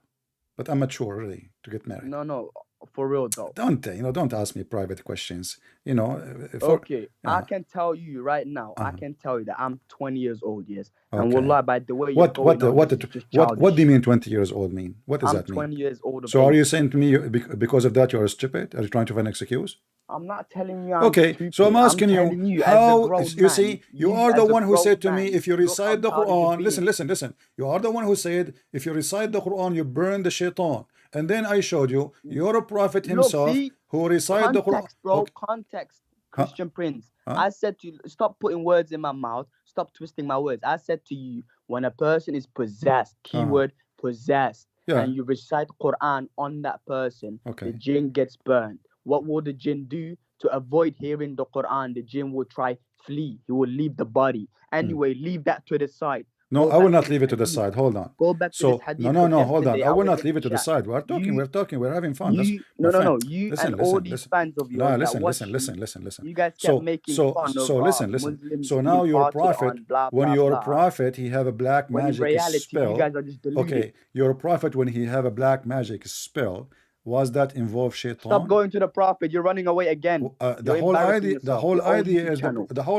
but I'm mature really to get married. No, for real though. Don't ask me private questions. Okay, I can tell you right now. I can tell you that I'm 20 years old. Yes, and Okay. wallah, by the way you're going on, this is just childish. What do you mean 20 years old mean? What does I'm that mean? 20 years old. So are you saying to me because of that you are stupid? Are you trying to find an excuse? I'm not telling you I'm Okay, stupid. so I'm asking telling you as a how grown you man, see you are the as a one who grown said to me man, if you look recite the how childish you're Quran, being. listen. You are the one who said if you recite the Quran you burn the shaitan. And then I showed you you're a prophet himself who recite the Quran. Context, bro. Okay. Context. Christian Prince. Huh? I said to you, stop putting words in my mouth. Stop twisting my words. I said to you, when a person is possessed, keyword possessed, and you recite Quran on that person, the jinn gets burned. What will the jinn do? To avoid hearing the Quran, the jinn will try flee. He will leave the body. Anyway, leave that to the side. No, I will not leave it to the side. Hold on. Go back to this hadith. No, hold on. I will not in leave the it to the chat. side. We're talking, we're having fun. You and all these fans of yours that watch listen. you guys kept making fun of Muslims. So now your prophet, when your blah. prophet, he have a black When in magic reality, spell. you guys are just deluded. Okay, your prophet when he have a black magic spell, was that involve shaitan? Stop going to the prophet. You're running away again. The whole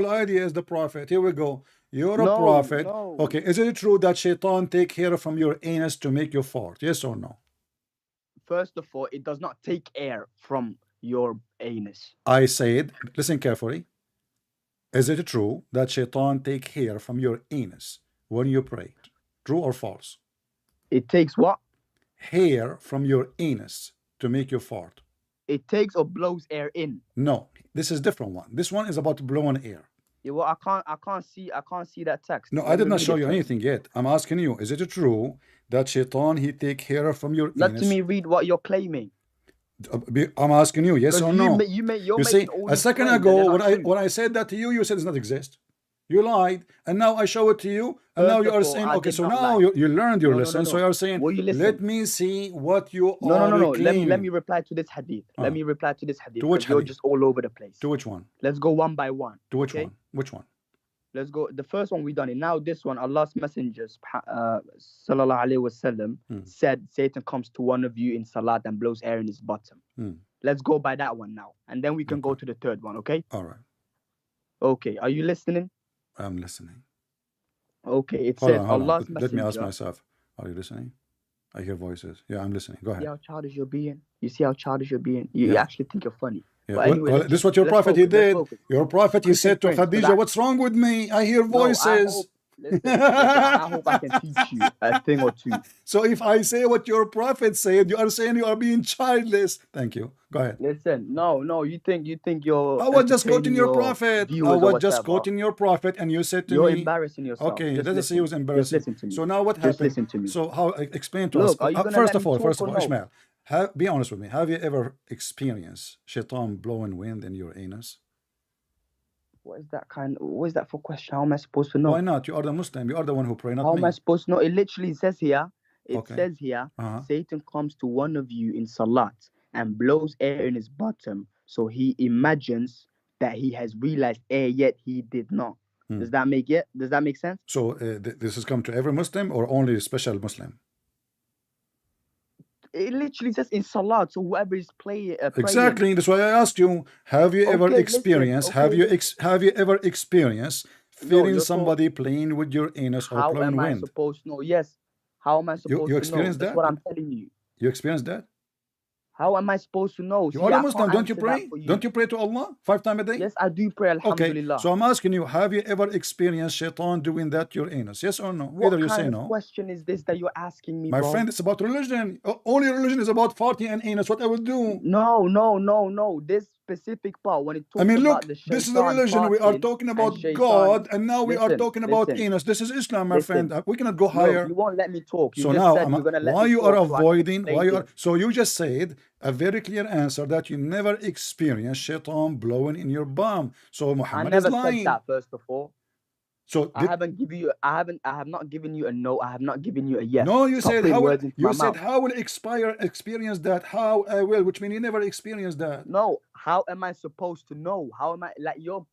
idea is the prophet. Here we go. You're a prophet. No. Okay, is it true that shaitan take hair from your anus to make you fart? Yes or no? First of all, it does not take air from your anus. I said, listen carefully. Is it true that shaitan take hair from your anus when you pray? True or false? It takes what? Hair from your anus to make you fart. It takes or blows air in. No, this is different one. This one is about blowing air. Yeah, well, I can't see that text. No, I Let did me not read show it you first. anything yet. I'm asking you, is it true that shaitan, he take hair from your Let anus? me read what you're claiming. I'm asking you, yes Because or no? you're You see, making all a these second claims and ago, they're not true. when I said that to you, you said it does not exist. You lied, and now I show it to you, and now First you of are all, saying, I okay, did so not now lie. you learned your No, no, no, lesson, so no. you are saying, Will you listen? let me see what you No, no, are no, no. Let me claiming. reply to this hadith. Let me reply to this hadith To which because you're hadith? just all over the place. To which one? Let's go one by one. To which Okay? one? Which one? Let's go. The first one we done it. Now this one, Allah's messengers, sallallahu alaihi wasallam, said Satan comes to one of you in salat and blows air in his bottom. Let's go by that one now, and then we can go to the third one. Okay? All right. Okay. Are you listening? I'm listening. Okay. It Hold says on, hold on. Allah's Let me ask messenger. myself. Are you listening? I hear voices. Yeah, I'm listening. Go See ahead. how childish you're being. You see how childish you're being. You Yeah. actually think you're funny. Yeah. But anyway, Well, this is what your let's prophet he focus, let's did. focus. Your prophet he Christian said to Prince, 'cause Khadija, "What's wrong with me? I hear No, I voices." hope. Listen, I hope I can teach you a thing or two. So if I say what your prophet said, you are saying you are being childless. Thank you. Go ahead. Listen, no, you think you're I was just quoting entertaining your your prophet. I viewers or was just whatever. quoting your prophet, and you said to You're me, embarrassing yourself. okay, Just let us say it was listen. Just embarrassing. listen to me. So now what Just happened? listen to me. So how, explain to Look, us. are you gonna First let of me all, talk or no? Ishmael, be honest with me. Have you ever experienced shaitan blowing wind in your anus? What is that for question? How am I supposed to know? Why not? You are the Muslim. You are the one who pray, not How me. am I supposed to know? It literally says here. It Okay. says here, Uh-huh. Satan comes to one of you in salat and blows air in his bottom, so he imagines that he has realized air, yet he did not. Does that make sense? So this has come to every Muslim or only a special Muslim? It literally says in salat, so whoever is praying. Exactly. That's why I asked you. Have you ever experienced? Have you ever experienced feeling somebody playing with your anus or blowing wind? How am I supposed to know? Yes. How am I supposed to know? Experienced That's that? what I'm telling you. You experienced that? How am I supposed to know? You are a Muslim. Don't you pray? Don't you pray to Allah 5 times a day? Yes, I do pray. Alhamdulillah. Okay. So I'm asking you, have you ever experienced shaitan doing that to your anus? Yes or no? What Either you say kind no. of question is this that you're asking me, My bro? friend, it's about religion. Only religion is about farting and anus. What I will do? No. This specific part when it talks I mean, look, about the shaitan, this is a religion. We are talking about God, and now we are talking about anus. This is Islam, my friend. We cannot go higher. Look, you won't let me talk. You So just now, said you're gonna let why me you talk, are so I can avoiding? explain Why you are? things. So you just said a very clear answer that you never experienced shaitan blowing in your bum. So I Muhammad is never lying. said that, first of all. So I have not given you a no. I have not given you a yes. no, you Stop said putting how will, words into you my said mouth. how will experience that? How I will, which means you never experienced that. No, how am I supposed to know? How am I like you're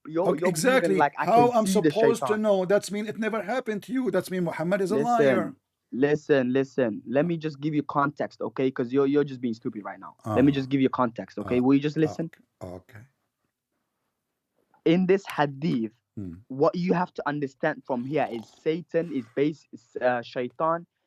exactly like I how can I'm see the supposed to shaitan. know? That's mean it never happened to you. That's mean Muhammad is a liar. Listen. Let me just give you context, okay? Because you're just being stupid right now. Let me just give you context, okay? Will you just listen? Okay. In this hadith, what you have to understand from here is shaitan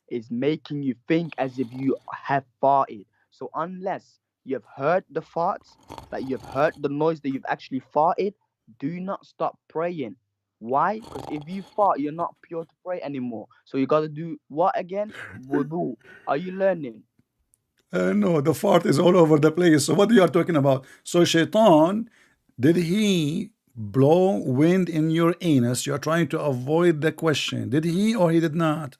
is making you think as if you have farted. So unless you've heard the farts, like you've heard the noise that you've actually farted, do not stop praying. Why? Because if you fart, you're not pure to pray anymore. So you got to do what again? Wudu. Are you learning? No, the fart is all over the place. So what you are talking about? So shaitan, did he blow wind in your anus? You are trying to avoid the question. Did he or he did not?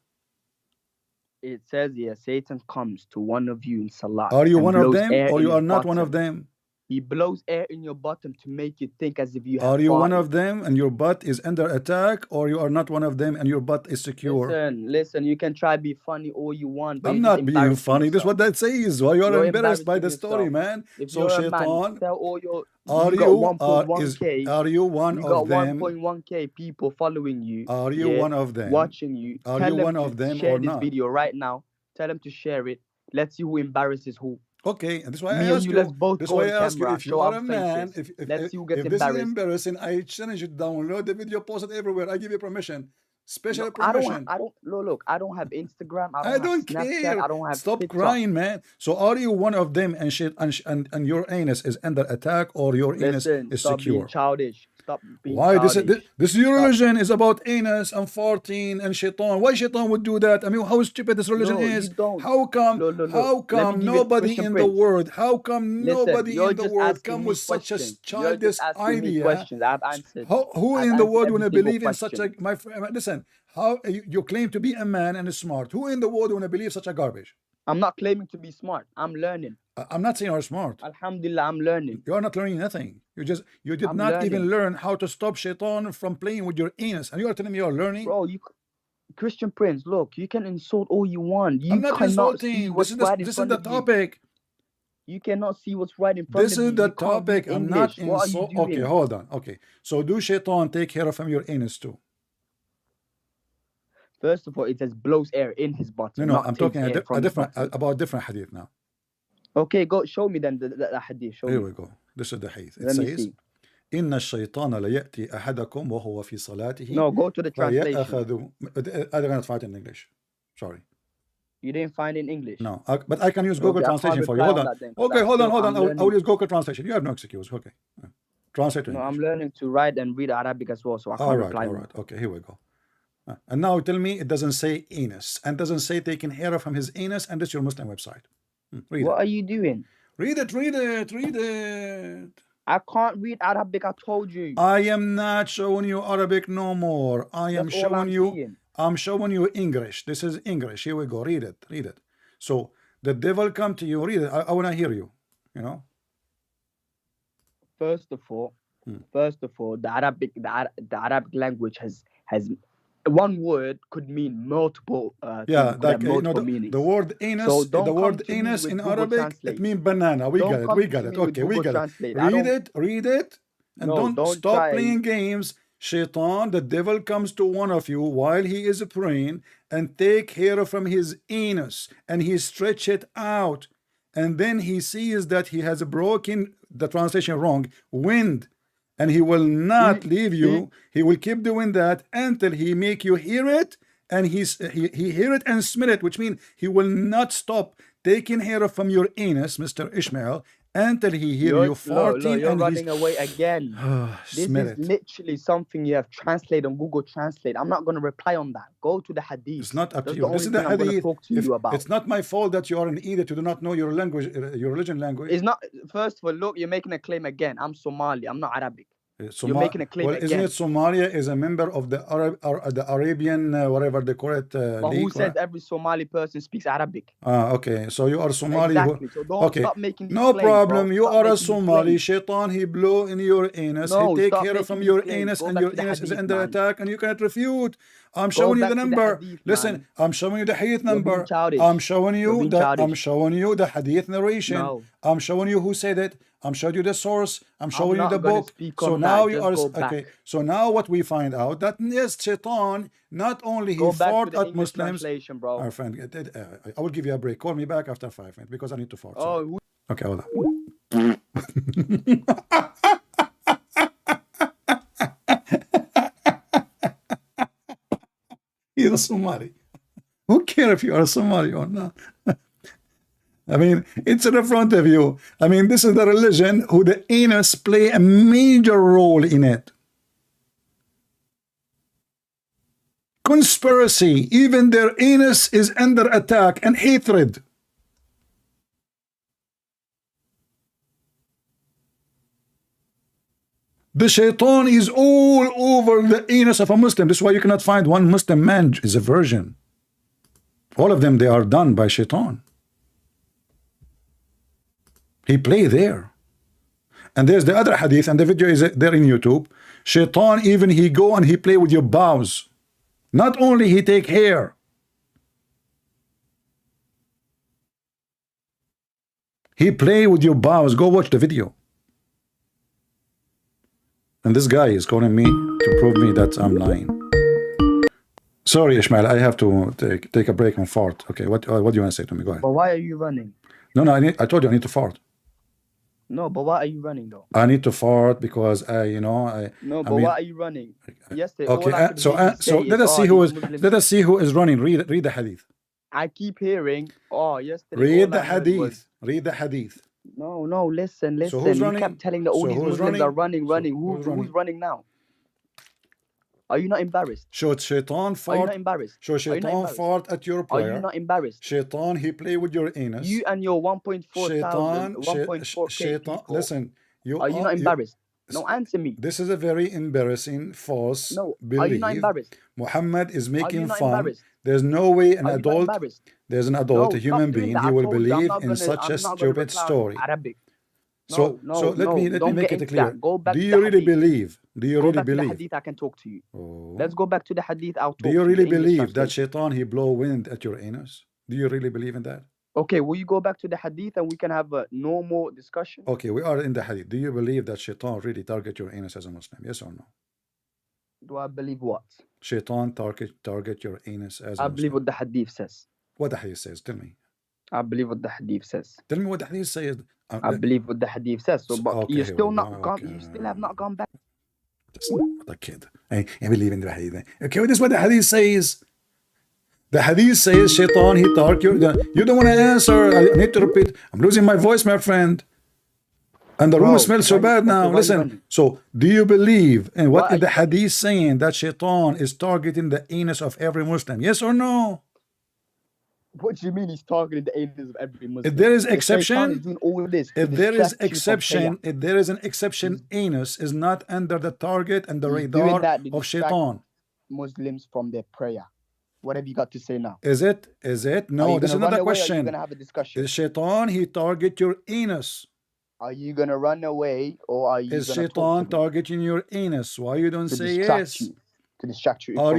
It says here, Satan comes to one of you in salat. Are you one of them or you are not bottom. one of them? He blows air in your bottom to make you think as if you have Are you farted. one of them and your butt is under attack, or you are not one of them and your butt is secure? Listen, you can try be funny all you want, but I'm not being funny. This is what that says. Why you are embarrassed by the story, man? If so you're shaitan, a man, tell all your are you got 1.1k. Are you one of them? 1.1k people following you. Are you one of them? Watching you. Are tell you them one to of them share or this not? video right now. Tell them to share it. Let's see who embarrasses who. Okay, and that's why I Me and ask you, you. let's both That's go why on I ask you camera, if you show are our a man. faces. If Let's see who gets this is embarrassed. embarrassing, I challenge you to download the video, post it everywhere. I give you permission, special No, permission. I don't. Look. I don't have Instagram. I don't have Snapchat. care. I don't have Stop TikTok. crying, man. So are you one of them and shit and your anus is under attack or your anus is Stop being secure? childish. stop being Why childish. this your religion is about anus and farting and shaitan? Why shaitan would do that? I mean, how stupid this religion No, you is. don't. How come? Look. How Let me come give you nobody Christian in the Prince. world? How come Listen, nobody you're in the just world asking come me with such a questions. You're childish just asking me idea? questions. I've answered. Who I've in the answered world every wanna single believe in such a question. listen? How you claim to be a man and smart? Who in the world wanna believe such a garbage? I'm not claiming to be smart. I'm learning. I'm not saying you're smart. Alhamdulillah, I'm learning. You're not learning nothing. You did I'm not even learning. learn how to stop shaitan from playing with your anus, and you are telling me you're learning. Bro, Christian Prince, look, you can insult all you want. You I'm not cannot see insulting. what's right in This is front the of you. topic. You cannot see what's right in front This of you. is the You can't read topic. I'm not English. What are you insult. doing? Okay, hold on. Okay, so do shaitan take care of your anus too? First of all, it says blows air in his bottom. No, I'm talking about different hadith now. Okay, go show me then the hadith. Show Here me. we go. This is the hadith. It Let me says, see. إن الشيطان ليأتي أحدكم وهو في صلاته. No, go to the translation. I don't find it in English. Sorry. You didn't find it in English? No, but I can use Google Okay, Translation for you. Hold on. Okay, hold on. I will use Google Translation. You have no excuse. Okay. Translate to No, English. I'm learning to write and read Arabic as well, so I can't reply. All right. Okay, here we go. And now tell me it doesn't say anus and doesn't say taking hair from his anus, and that's your Muslim website. Read What it. are you doing? Read it. I can't read Arabic, I told you. I am not showing you Arabic no more. I'm showing you English. This is English. Here we go. Read it. So the devil come to you. Read it. I want to hear you. You know. First of all, the Arabic language has one word could mean multiple. Multiple meanings. The word anus. So the word anus in Arabic Translate. it means banana. We got it. Okay, we got it. Read it, and don't stop playing games. Shaitan, the devil comes to one of you while he is praying and take hair from his anus and he stretch it out, and then he sees that he has broken, the translation wrong, wind, and he will not leave you. He will keep doing that until he make you hear it, and he hear it and smell it, which means he will not stop taking hair from your anus, Mr. Ishmael, until he hear you farting. You're running away again. This is literally something you have translated on Google Translate. I'm not going to reply on that. Go to the hadith. It's not up to you. This is the hadith. It's not my fault that you are an idiot. You do not know your language, your religion language. It's not. First of all, look, you're making a claim again. I'm Somali. I'm not Arabic. You're making a claim again. Isn't it Somalia is a member of the Arabian, whatever they call it? But who says every Somali person speaks Arabic? Okay. So you are Somali. Exactly. So don't stop making these no claims, problem. Bro. You Stop are a Somali. Shaitan, he blow in your anus. No, he take hair from your anus, and your anus is under attack, and you cannot refute. I'm showing you the number. Listen, I'm showing you the hadith number. I'm showing you the hadith narration. No. I'm showing you who said it. I'm showing you the source. I'm showing you the book. So now you are okay. So now what we find out that yes, Shaitan not only he fought at Muslims. Bro. Our friend, I will give you a break. Call me back after 5 minutes because I need to fart. Oh, okay, hold on. He's a Somali. Who cares if you are a Somali or not? I mean, it's in front of you. I mean, this is the religion who the anus play a major role in it. Conspiracy, even their anus is under attack and hatred. The shaitan is all over the anus of a Muslim. This is why you cannot find one Muslim man is a virgin. All of them, they are done by shaitan. He play there. And there's the other hadith, and the video is there in YouTube. Shaitan, even he go and he play with your bowels. Not only he take hair. He play with your bowels. Go watch the video. And this guy is calling me to prove me that I'm lying. Sorry, Ishmael, I have to take a break and fart. Okay, what do you want to say to me? Go ahead. But why are you running? No, I told you I need to fart. No, but why are you running though? I need to fart because why are you running? Yesterday. Okay, so let us see who is running. Read the hadith. I keep hearing. Oh, yesterday. Read the hadith. Read the hadith. No, listen. So who's You running? kept telling that all So these who's Muslims are running? running. So Who's running now? Are you not embarrassed? So shaitan Are you fart. not embarrassed? So Are you not shaitan embarrassed? fart at your Are you prayer. not embarrassed? Shaitan, he play with your anus. You and your 1.4 thousand, Shaitan, 1.4K shaitan. people. Listen, Are you not embarrassed? No, answer me. This is a very embarrassing false No, are you not belief. embarrassed? Muhammad is Are you making not fun. embarrassed? There's no way an Are you not adult, embarrassed? there's an adult, a No, stop human doing being, that. he I will told you I'm believe not in gonna such a stupid reply on story. Arabic. So let me Don't make get it into clear. that. Go back Do to you the really hadith. believe? Do you Go really back to the believe? hadith. I can talk to you. Oh. Let's go back to the hadith. I'll talk Do you to really the English believe that translation. shaitan he blow wind at your anus? Do you really believe in that? Okay, will you go back to the hadith and we can have a normal discussion? Okay, we are in the hadith. Do you believe that shaitan really target your anus as a Muslim? Yes or no? Do I believe what? Shaitan target your anus as a I Muslim. believe what the hadith says. What the hadith says? Tell me. I believe what the hadith says. Tell me what the hadith says. I believe what the hadith says. So, but okay, you still not well, gone. okay. You still have not gone back. Just what a kid. I believe in the hadith. Okay, this is what the hadith says. The hadith says shaitan he target you don't want to answer. I need to repeat. I'm losing my voice, my friend. And the room smells so bad now. Listen. So, do you believe in what is the hadith saying that shaitan is targeting the anus of every Muslim? Yes or no? What do you mean he's targeting the anus of every Muslim? If there is exception, is doing all this if there is an exception, anus is not under the target and the radar of shaitan. Muslims from their prayer. What have you got to say now? Is it? No, this is not a question. Are you gonna have a discussion? Is shaitan he target your anus? Are you gonna run away or are you is gonna shaitan targeting your anus? Why you don't say yes? To distract you. Are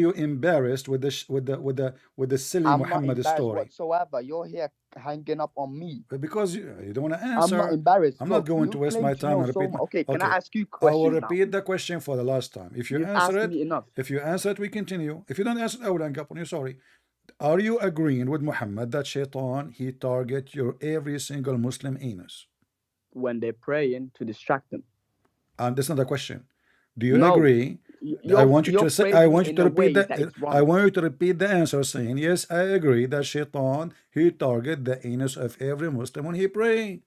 you embarrassed with the silly Muhammad story? Whatsoever. You're here hanging up on me. Because you don't want to answer. I'm not embarrassed. I'm not going to waste my time and repeat. Okay, can I ask you a question? I will repeat the question for the last time. If you answer it, enough. If you answer it, we continue. If you don't answer it, I will hang up on you. Sorry. Are you agreeing with Muhammad that shaitan he target your every single Muslim anus when they're praying to distract them? And that's not a question. Do you agree? I want you to repeat the answer, saying yes, I agree that shaitan he target the anus of every Muslim when he pray.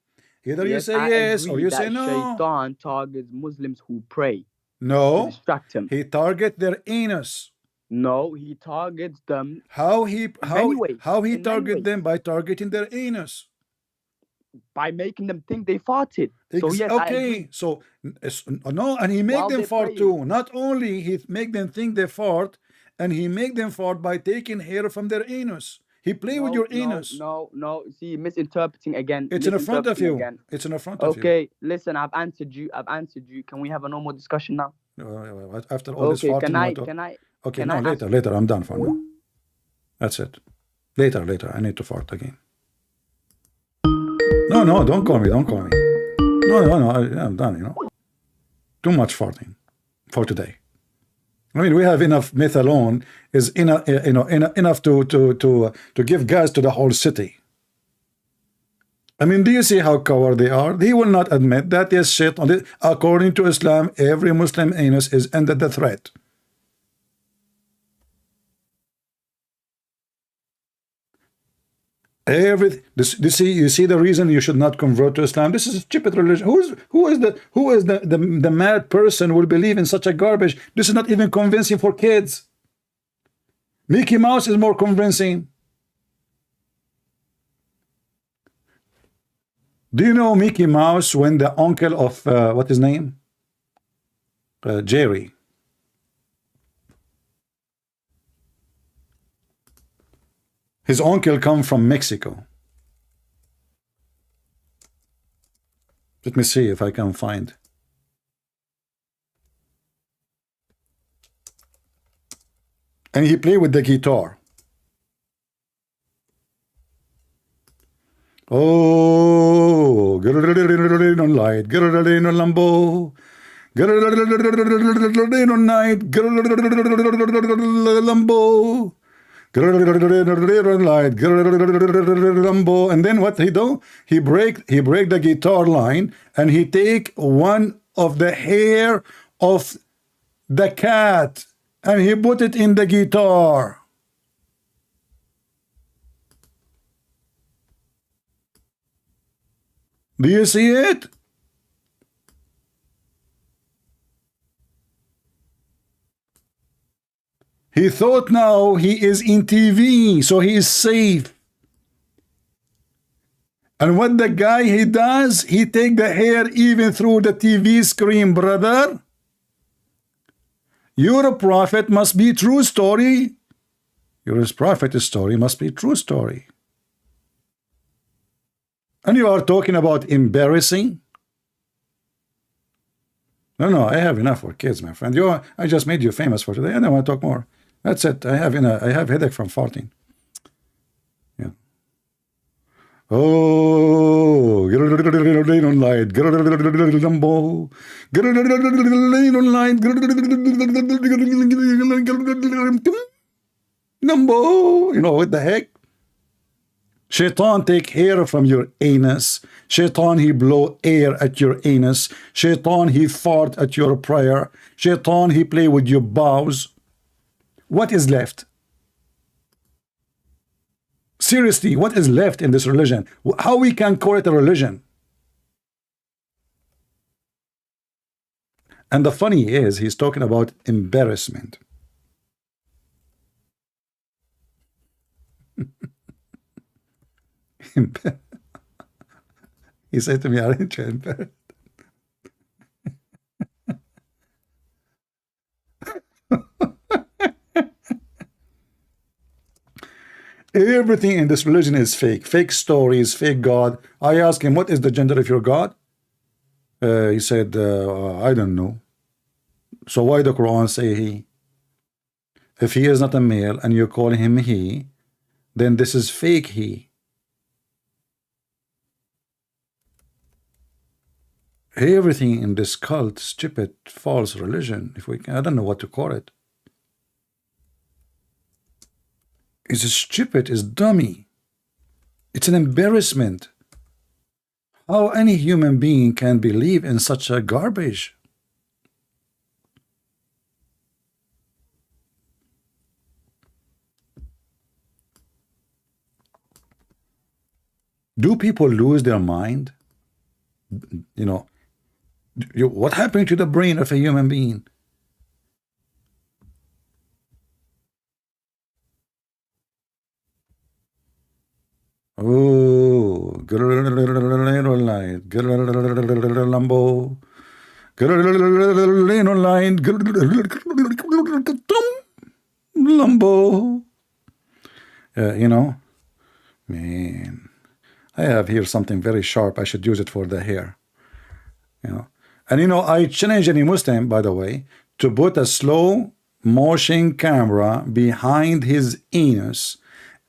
Either you say yes or you say no. Shaitan targets Muslims who pray. No, to distract him. He target their anus. No, he targets them. How he target them? By targeting their anus. By making them think they farted. So yes, okay. So no, and he make them fart too. Not only he make them think they fart, and he make them fart by taking hair from their anus. He play with your anus. No. See, misinterpreting again. It's in front of you. It's in front of you. Okay, listen. I've answered you. Can we have a normal discussion now? After all this farting. Can I? Okay, no, later. I'm done for now. That's it. Later. I need to fart again. No, don't call me. No, I'm done, Too much farting for today. I mean, we have enough myth alone is enough, enough to give gas to the whole city. I mean, do you see how coward they are? They will not admit that yes, shit. According to Islam, every Muslim anus is under the threat. You see the reason you should not convert to Islam. This is a stupid religion. Who is the mad person who will believe in such a garbage? This is not even convincing for kids. Mickey Mouse is more convincing. Do you know Mickey Mouse when the uncle of what his name? Jerry. His uncle come from Mexico. Let me see if I can find. And he play with the guitar. Oh, light, Lambo. Night, Lambo. And then what he do? He break the guitar line and he take one of the hair of the cat and he put it in the guitar. Do you see it? He thought now he is in TV, so he is safe. And what the guy he does, he take the hair even through the TV screen, brother. Your prophet must be true story. Your prophet's story must be true story. And you are talking about embarrassing? No, I have enough for kids, my friend. I just made you famous for today. I don't want to talk more. That's it. I have headache from farting. Yeah. Oh, get on light. Get Lambo. Get on light. Lambo. You know what the heck? Shaitan take hair from your anus. Shaitan, he blow air at your anus. Shaitan, he fart at your prayer. Shaitan, he play with your bowels. What is left? Seriously, what is left in this religion? How we can call it a religion? And the funny is, he's talking about embarrassment. He said to me, aren't you embarrassed? Everything in this religion is fake. Fake stories, fake God. I asked him, what is the gender of your God? He said, I don't know. So why the Quran say he? If he is not a male and you call him he, then this is fake he. Everything in this cult, stupid, false religion, if we can, I don't know what to call it. It's stupid, it's dummy. It's an embarrassment. How any human being can believe in such a garbage? Do people lose their mind? You know, what happened to the brain of a human being? Oh, light, Lambo, line, Lambo. You know, man, I have here something very sharp. I should use it for the hair. You know, and you know, I challenge any Muslim, by the way, to put a slow motion camera behind his anus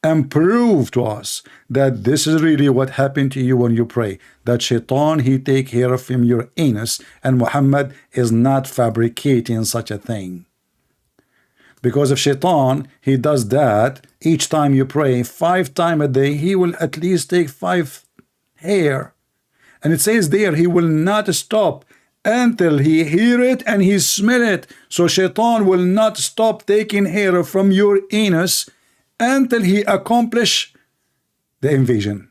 and prove to us that this is really what happened to you when you pray. That Shaitan, he take hair from your anus, and Muhammad is not fabricating such a thing. Because if Shaitan, he does that, each time you pray, 5 times a day, he will at least take 5 hair. And it says there, he will not stop until he hear it and he smell it. So Shaitan will not stop taking hair from your anus until he accomplish the invasion.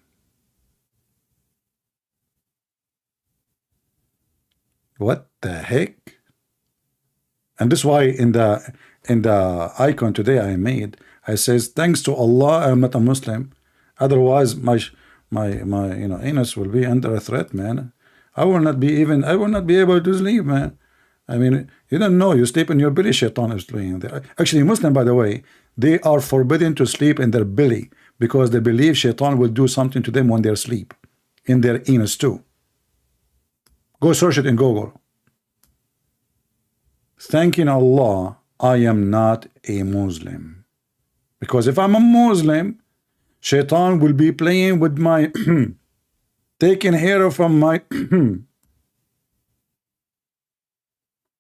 What the heck? And this is why in the icon today I made, I says, thanks to Allah, I'm not a Muslim. Otherwise, my anus will be under a threat, man. I will not be able to sleep, man. I mean, you don't know, you sleep in your belly, Shaitan is playing there. Actually, Muslim, by the way, they are forbidden to sleep in their belly because they believe Shaitan will do something to them when they're asleep, in their anus too. Go search it in Google. Thanking Allah, I am not a Muslim. Because if I'm a Muslim, Shaitan will be playing with my taking hair from my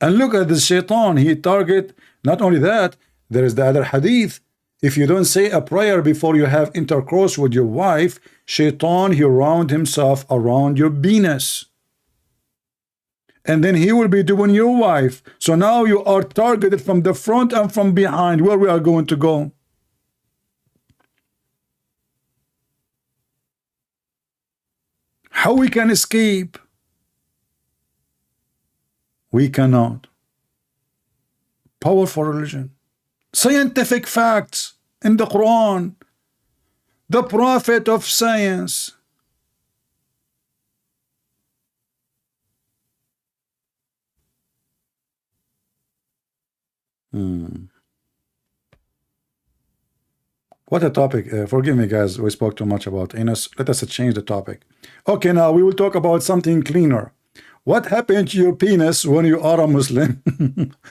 and look at the Shaitan, he target. Not only that, there is the other hadith. If you don't say a prayer before you have intercourse with your wife, Shaitan, he round himself around your penis. And then he will be doing your wife. So now you are targeted from the front and from behind. Where we are going to go? How we can escape? We cannot. Powerful religion. Scientific facts in the Quran. The prophet of science. What a topic. Forgive me, guys. We spoke too much about anus. Let us change the topic. Okay, now we will talk about something cleaner. What happened to your penis when you are a Muslim?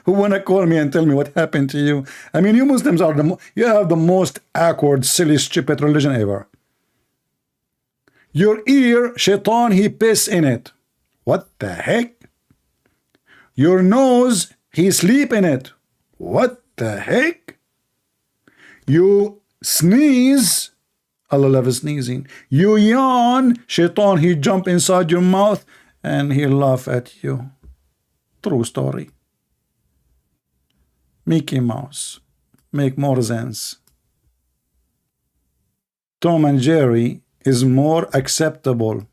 Who wanna call me and tell me what happened to you? I mean, you Muslims are you have the most awkward, silly, stupid religion ever. Your ear, shaitan, he piss in it. What the heck? Your nose, he sleep in it. What the heck? You sneeze, Allah loves sneezing. You yawn, shaitan, he jump inside your mouth and he laugh at you. True story. Mickey Mouse. Make more sense. Tom and Jerry is more acceptable.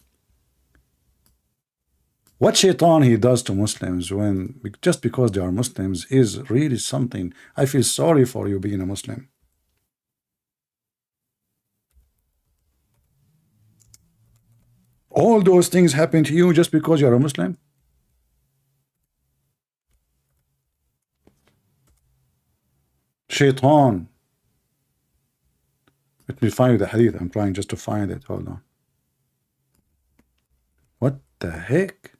What shaitan he does to Muslims when just because they are Muslims is really something. I feel sorry for you being a Muslim. All those things happen to you just because you're a Muslim? Shaitan. Let me find the hadith. I'm trying just to find it. Hold on. What the heck?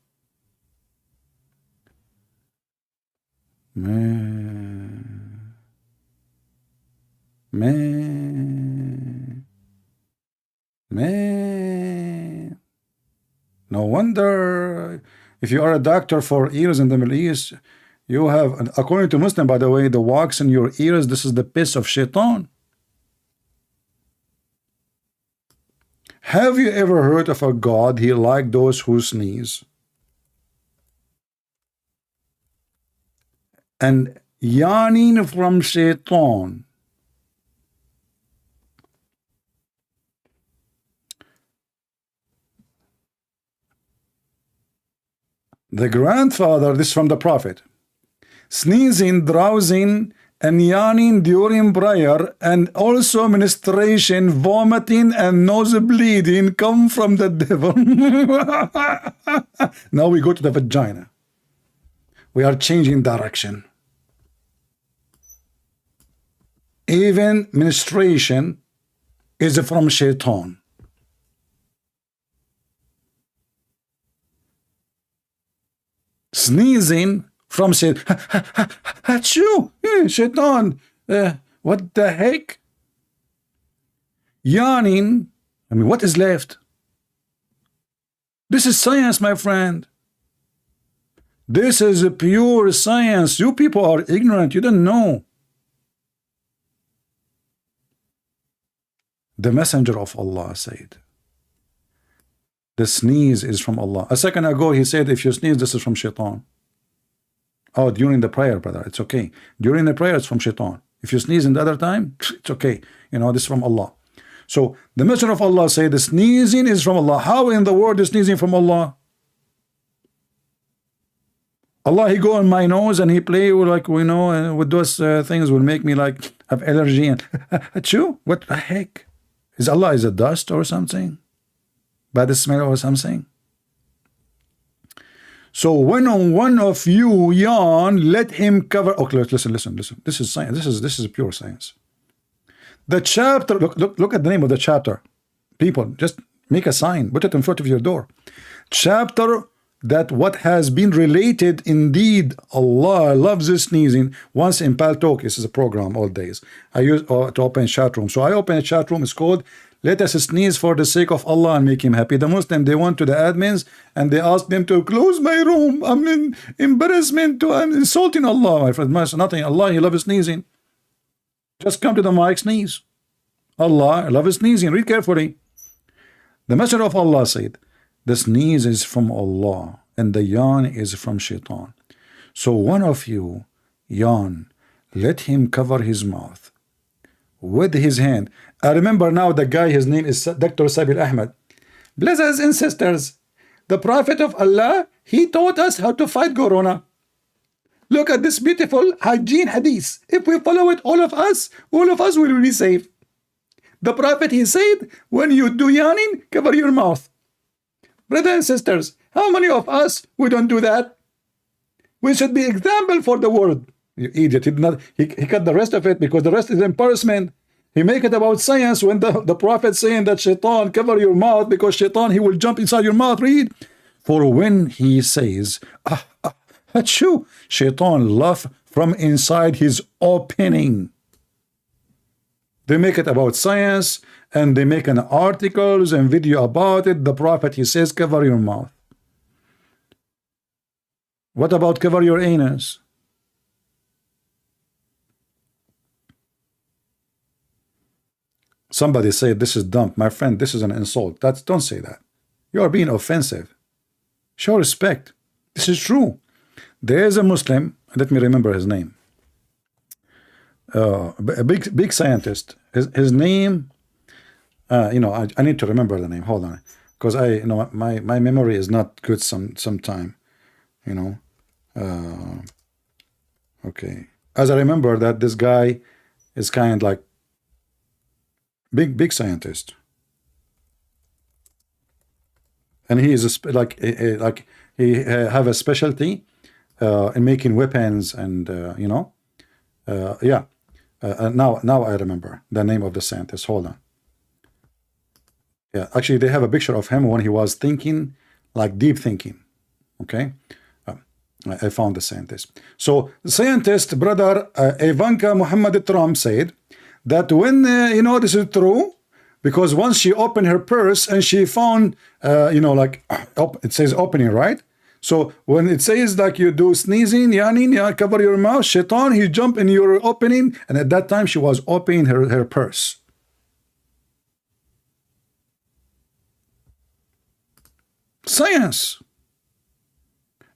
Man. No wonder if you are a doctor for ears in the Middle East, you have, according to Muslim, by the way, the wax in your ears, this is the piss of shaitan. Have you ever heard of a God he like those who sneeze? And yawning from shaitan. The grandfather, this is from the Prophet, sneezing, drowsing, and yawning during prayer, and also menstruation, vomiting, and nose bleeding come from the devil. Now we go to the vagina. We are changing direction. Even menstruation is from shaitan. Sneezing from shaitan. Achoo! Shaitan. What the heck? Yawning. I mean, what is left? This is science, my friend. This is a pure science. You people are ignorant. You don't know. The messenger of Allah said, the sneeze is from Allah. A second ago, he said, if you sneeze, this is from shaitan. Oh, during the prayer, brother, it's okay. During the prayer, it's from shaitan. If you sneeze in the other time, it's okay. You know, this is from Allah. So, the messenger of Allah said, the sneezing is from Allah. How in the world is sneezing from Allah? Allah, he go on my nose and he play with, like, we know, and with those things will make me like have allergy and achoo. What the heck? Is Allah is a dust or something? Bad smell or something? So when one of you yawn, let him cover. Okay, listen. This is science. This is pure science. The chapter. Look at the name of the chapter. People, just make a sign. Put it in front of your door. Chapter that what has been related. Indeed, Allah loves the sneezing. Once in Paltalk, this is a program all days. I use to open chat room. So I open a chat room. It's called "Let us sneeze for the sake of Allah and make him happy." The Muslim, they went to the admins and they asked them to close my room. I'm in embarrassment. I'm insulting Allah, my friend. Nothing. Allah, he loves sneezing. Just come to the mic, sneeze. Allah loves sneezing. Read carefully. The Messenger of Allah said, the sneeze is from Allah and the yawn is from shaitan. So one of you yawn, let him cover his mouth with his hand. I remember now the guy, his name is Dr. Sabil Ahmed. Brothers and sisters, the Prophet of Allah, he taught us how to fight Corona. Look at this beautiful hygiene hadith. If we follow it, all of us will be safe. The Prophet, he said, when you do yawning, cover your mouth. Brothers and sisters, how many of us, we don't do that? We should be example for the world. You idiot. He cut the rest of it because the rest is embarrassment. He make it about science when the Prophet saying that shaitan, cover your mouth because shaitan, he will jump inside your mouth. Read. For when he says, achoo, shaitan laugh from inside his opening. They make it about science and they make an articles and video about it. The Prophet, he says, cover your mouth. What about cover your anus? Somebody said this is dumb. My friend, this is an insult. Don't say that. You are being offensive. Show respect. This is true. There is a Muslim, let me remember his name. A big scientist. His name, I need to remember the name. Hold on, because my memory is not good sometime. Okay. As I remember that this guy is kind of like big scientist, and he is he have a specialty in making weapons and yeah. Now I remember the name of the scientist. Hold on. Yeah, actually they have a picture of him when he was thinking, like deep thinking. Okay, I found the scientist. So the scientist, brother Ivanka Muhammad Trump, said that when this is true, because once she opened her purse and she found it says opening, right? So when it says like you do sneezing, yawning, cover your mouth, shaitan, he jump in your opening, and at that time she was opening her purse. Science.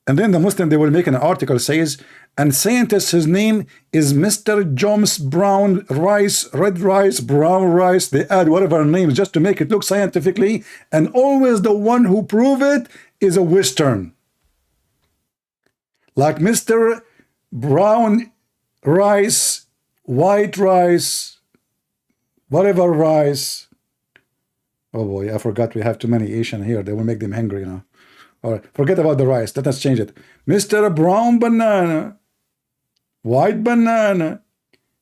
And then the Muslim, they will make an article says, and scientist, his name is Mr. Jones Brown Rice, red rice, brown rice. They add whatever names just to make it look scientifically, and always the one who prove it is a Western. Like Mr. Brown rice, white rice, whatever rice. Oh boy, I forgot we have too many Asian here. They will make them hungry now. All right, forget about the rice. Let us change it. Mr. Brown banana, white banana,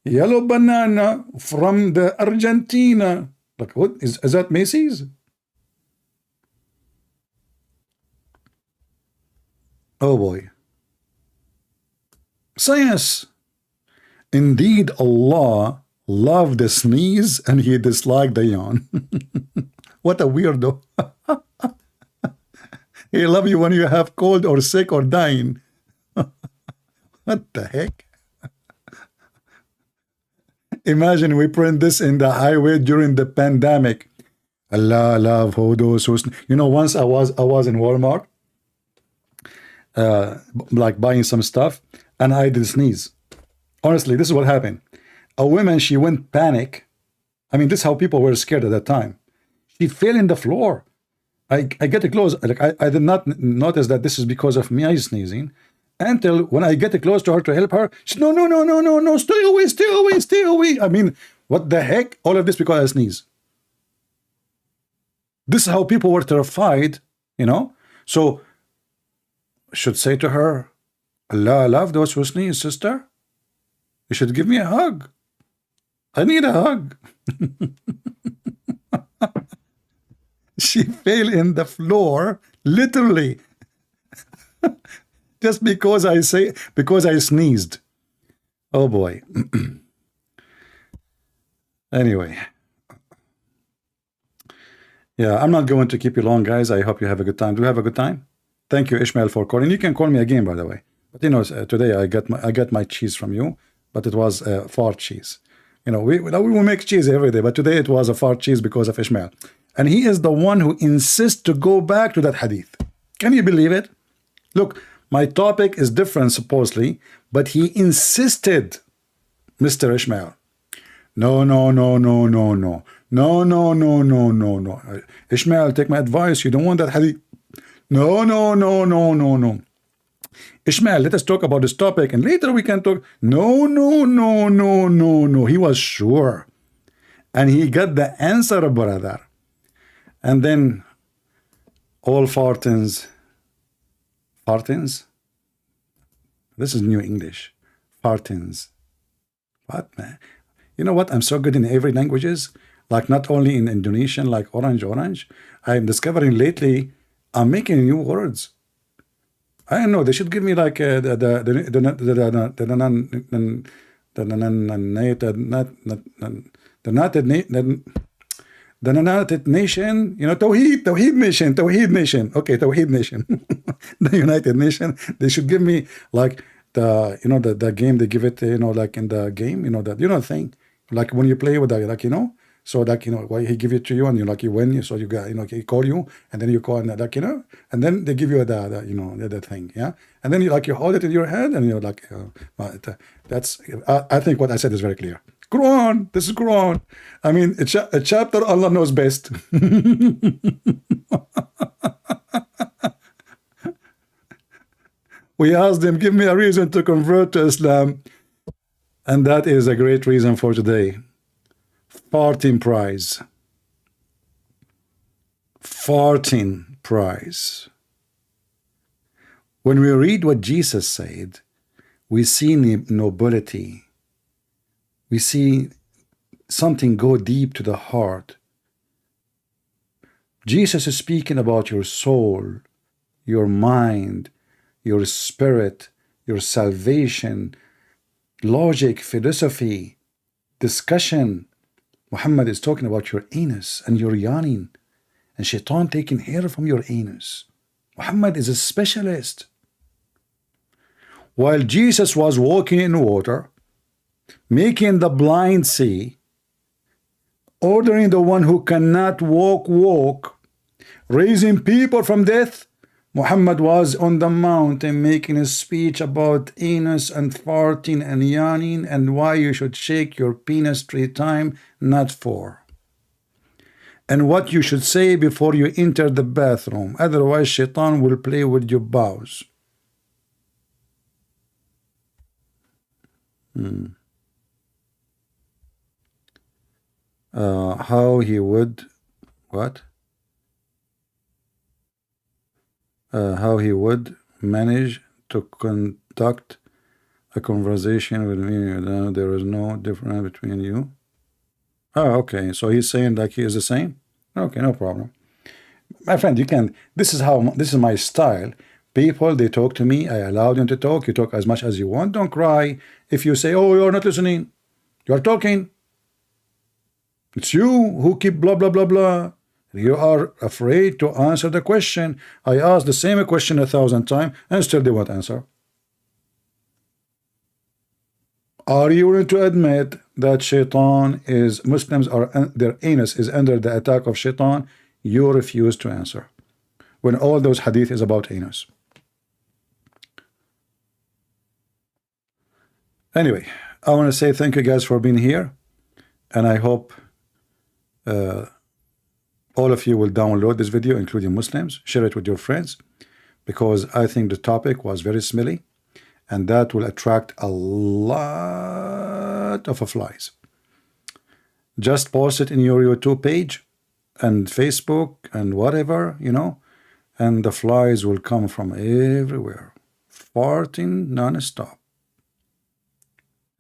yellow banana from the Argentina. Like, what is that Macy's? Oh boy. Science. Indeed, Allah loved the sneeze and he disliked the yawn. What a weirdo. He love you when you have cold or sick or dying. What the heck? Imagine we print this in the highway during the pandemic. Allah love who those who once I was in Walmart, like buying some stuff, and I did sneeze. Honestly, this is what happened. A woman, she went panic. I mean, this is how people were scared at that time. She fell in the floor. I get close. Like I did not notice that this is because of me sneezing until when I get close to her to help her. She no, stay away. I mean, what the heck? All of this because I sneeze. This is how people were terrified, So I should say to her, Allah love those who sneeze, sister. You should give me a hug. I need a hug. She fell in the floor, literally, just because I sneezed. Oh boy. Anyway. Yeah, I'm not going to keep you long, guys. I hope you have a good time. Do you have a good time? Thank you, Ishmael, for calling. You can call me again, by the way. But today I got my cheese from you, but it was fart cheese. We will make cheese every day, but today it was a fart cheese because of Ishmael. And he is the one who insists to go back to that hadith. Can you believe it? Look, my topic is different supposedly, but he insisted, Mr. Ishmael. No. No, no, no, no, no, no. Ishmael, take my advice. You don't want that hadith. No, no, no, no, no, no. Ishmael, let us talk about this topic and later we can talk. No, no, no, no, no, no. He was sure. And he got the answer, brother. And then all fartins. Fartins? This is new English. Fartins. What, man? You know what? I'm so good in every languages. Like not only in Indonesian, like orange. I'm discovering lately, I'm making new words. I don't know. They should give me like the United Nation, you know, Tawheed Nation. Okay, Tawheed Nation. The United Nation. They should give me like the, you know, the game they give it, you know, like in the game, you know, that, you know, thing, like when you play with that, like, you know, so like, you know, why he give it to you and you like, you win, so you got, you know, he call you and then you call and like, you know, and then they give you the you know, the thing, yeah, and then you like, you hold it in your hand and you're like, that's, I think what I said is very clear. Quran, this is Quran. I mean, a chapter Allah knows best. We asked them, give me a reason to convert to Islam, and that is a great reason for today. Farting prize. Farting prize. When we read what Jesus said, we see nobility. We see something go deep to the heart. Jesus is speaking about your soul, your mind, your spirit, your salvation, logic, philosophy, discussion. Muhammad is talking about your anus and your yawning, and shaitan taking hair from your anus. Muhammad is a specialist. While Jesus was walking in water, making the blind see, ordering the one who cannot walk, raising people from death, Muhammad was on the mountain making a speech about anus and farting and yawning and why you should shake your penis 3 times, not 4. And what you should say before you enter the bathroom, otherwise shaitan will play with your bowels. How he would, what? How he would manage to conduct a conversation with me. There is no difference between you. Oh, okay. So he's saying like he is the same? Okay, no problem. My friend, you can, this is my style. People, they talk to me. I allow them to talk. You talk as much as you want. Don't cry. If you say, oh, you're not listening, you're talking. It's you who keep blah, blah, blah, blah. You are afraid to answer the question. I asked the same question 1,000 times and still they won't answer. Are you willing to admit that shaitan is, Muslims are, their anus is under the attack of shaitan? You refuse to answer. When all those hadith is about anus. Anyway, I want to say thank you guys for being here. And I hope all of you will download this video, including Muslims. Share it with your friends, because I think the topic was very smelly, and that will attract a lot of flies. Just post it in your YouTube page and Facebook and whatever, you know, and the flies will come from everywhere. Farting non-stop.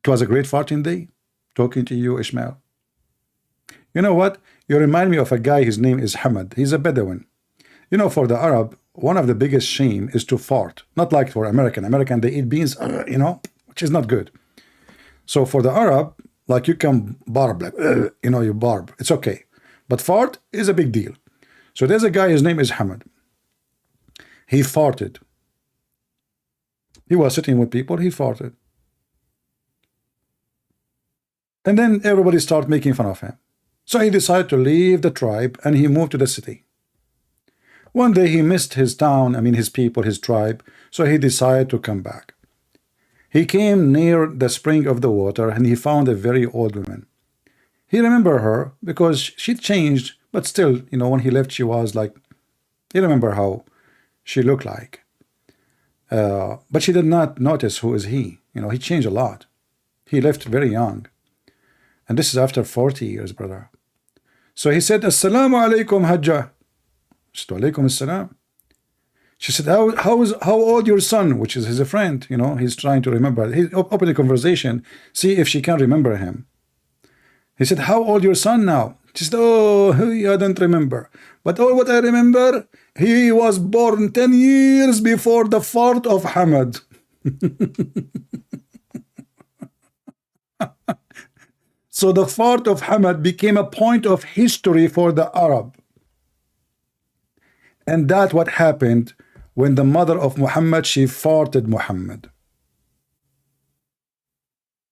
It was a great farting day talking to you, Ishmael. You know what? You remind me of a guy, his name is Hamad. He's a Bedouin. You know, for the Arab, one of the biggest shame is to fart. Not like for American. American, they eat beans, you know, which is not good. So for the Arab, like you can barb, like, you know, you barb. It's okay. But fart is a big deal. So there's a guy, his name is Hamad. He farted. He was sitting with people, he farted. And then everybody started making fun of him. So he decided to leave the tribe and he moved to the city. One day he missed his town, I mean his people, his tribe, so he decided to come back. He came near the spring of the water and he found a very old woman. He remember her because she changed, but still, you know, when he left, she was like, he remember how she looked like. But she did not notice who is he. You know, he changed a lot. He left very young. And this is after 40 years, brother. So he said, Assalamu alaikum, Hajjah. She said, Alaikum assalam. She said, how old your son? Which is his friend, you know, he's trying to remember. He opened the conversation, see if she can remember him. He said, how old your son now? She said, oh, I don't remember. But all what I remember, he was born 10 years before the fart of Hamad. So the fart of Hamad became a point of history for the Arab. And that's what happened when the mother of Muhammad, she farted Muhammad.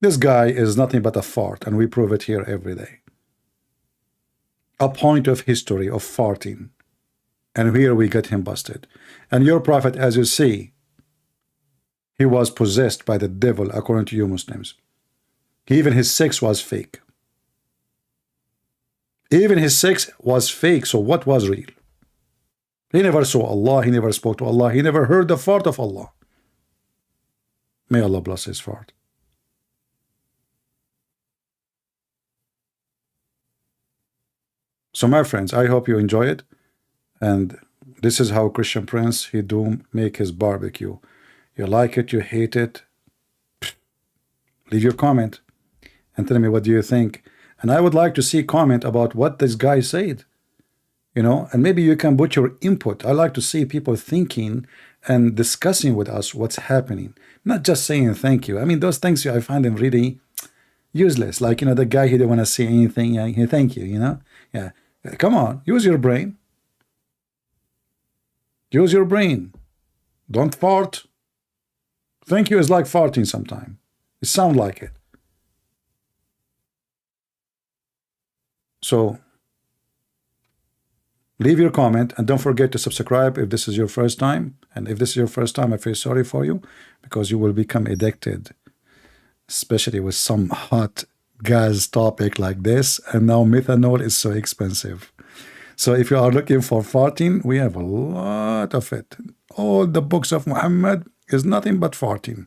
This guy is nothing but a fart, and we prove it here every day. A point of history of farting. And here we get him busted. And your prophet, as you see, he was possessed by the devil, according to you Muslims. Even his sex was fake. Even his sex was fake, so what was real? He never saw Allah, he never spoke to Allah, he never heard the fart of Allah. May Allah bless his fart. So my friends, I hope you enjoy it. And this is how Christian Prince, he do make his barbecue. You like it, you hate it, leave your comment and tell me what do you think. And I would like to see comment about what this guy said. You know, and maybe you can put your input. I like to see people thinking and discussing with us what's happening. Not just saying thank you. I mean, those things I find them really useless. Like, you know, the guy, he didn't want to say anything. Yeah, thank you, you know. Yeah. Come on, use your brain. Use your brain. Don't fart. Thank you is like farting sometime. It sounds like it. So leave your comment and don't forget to subscribe if this is your first time. And if this is your first time, I feel sorry for you because you will become addicted, especially with some hot gas topic like this. And now methanol is so expensive. So if you are looking for farting, we have a lot of it. All the books of Muhammad is nothing but farting.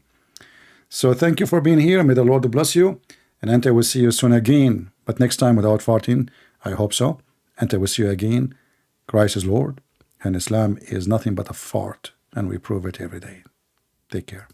So thank you for being here. May the Lord bless you. And I will see you soon again. But next time without farting, I hope so. And I will see you again. Christ is Lord, and Islam is nothing but a fart, and we prove it every day. Take care.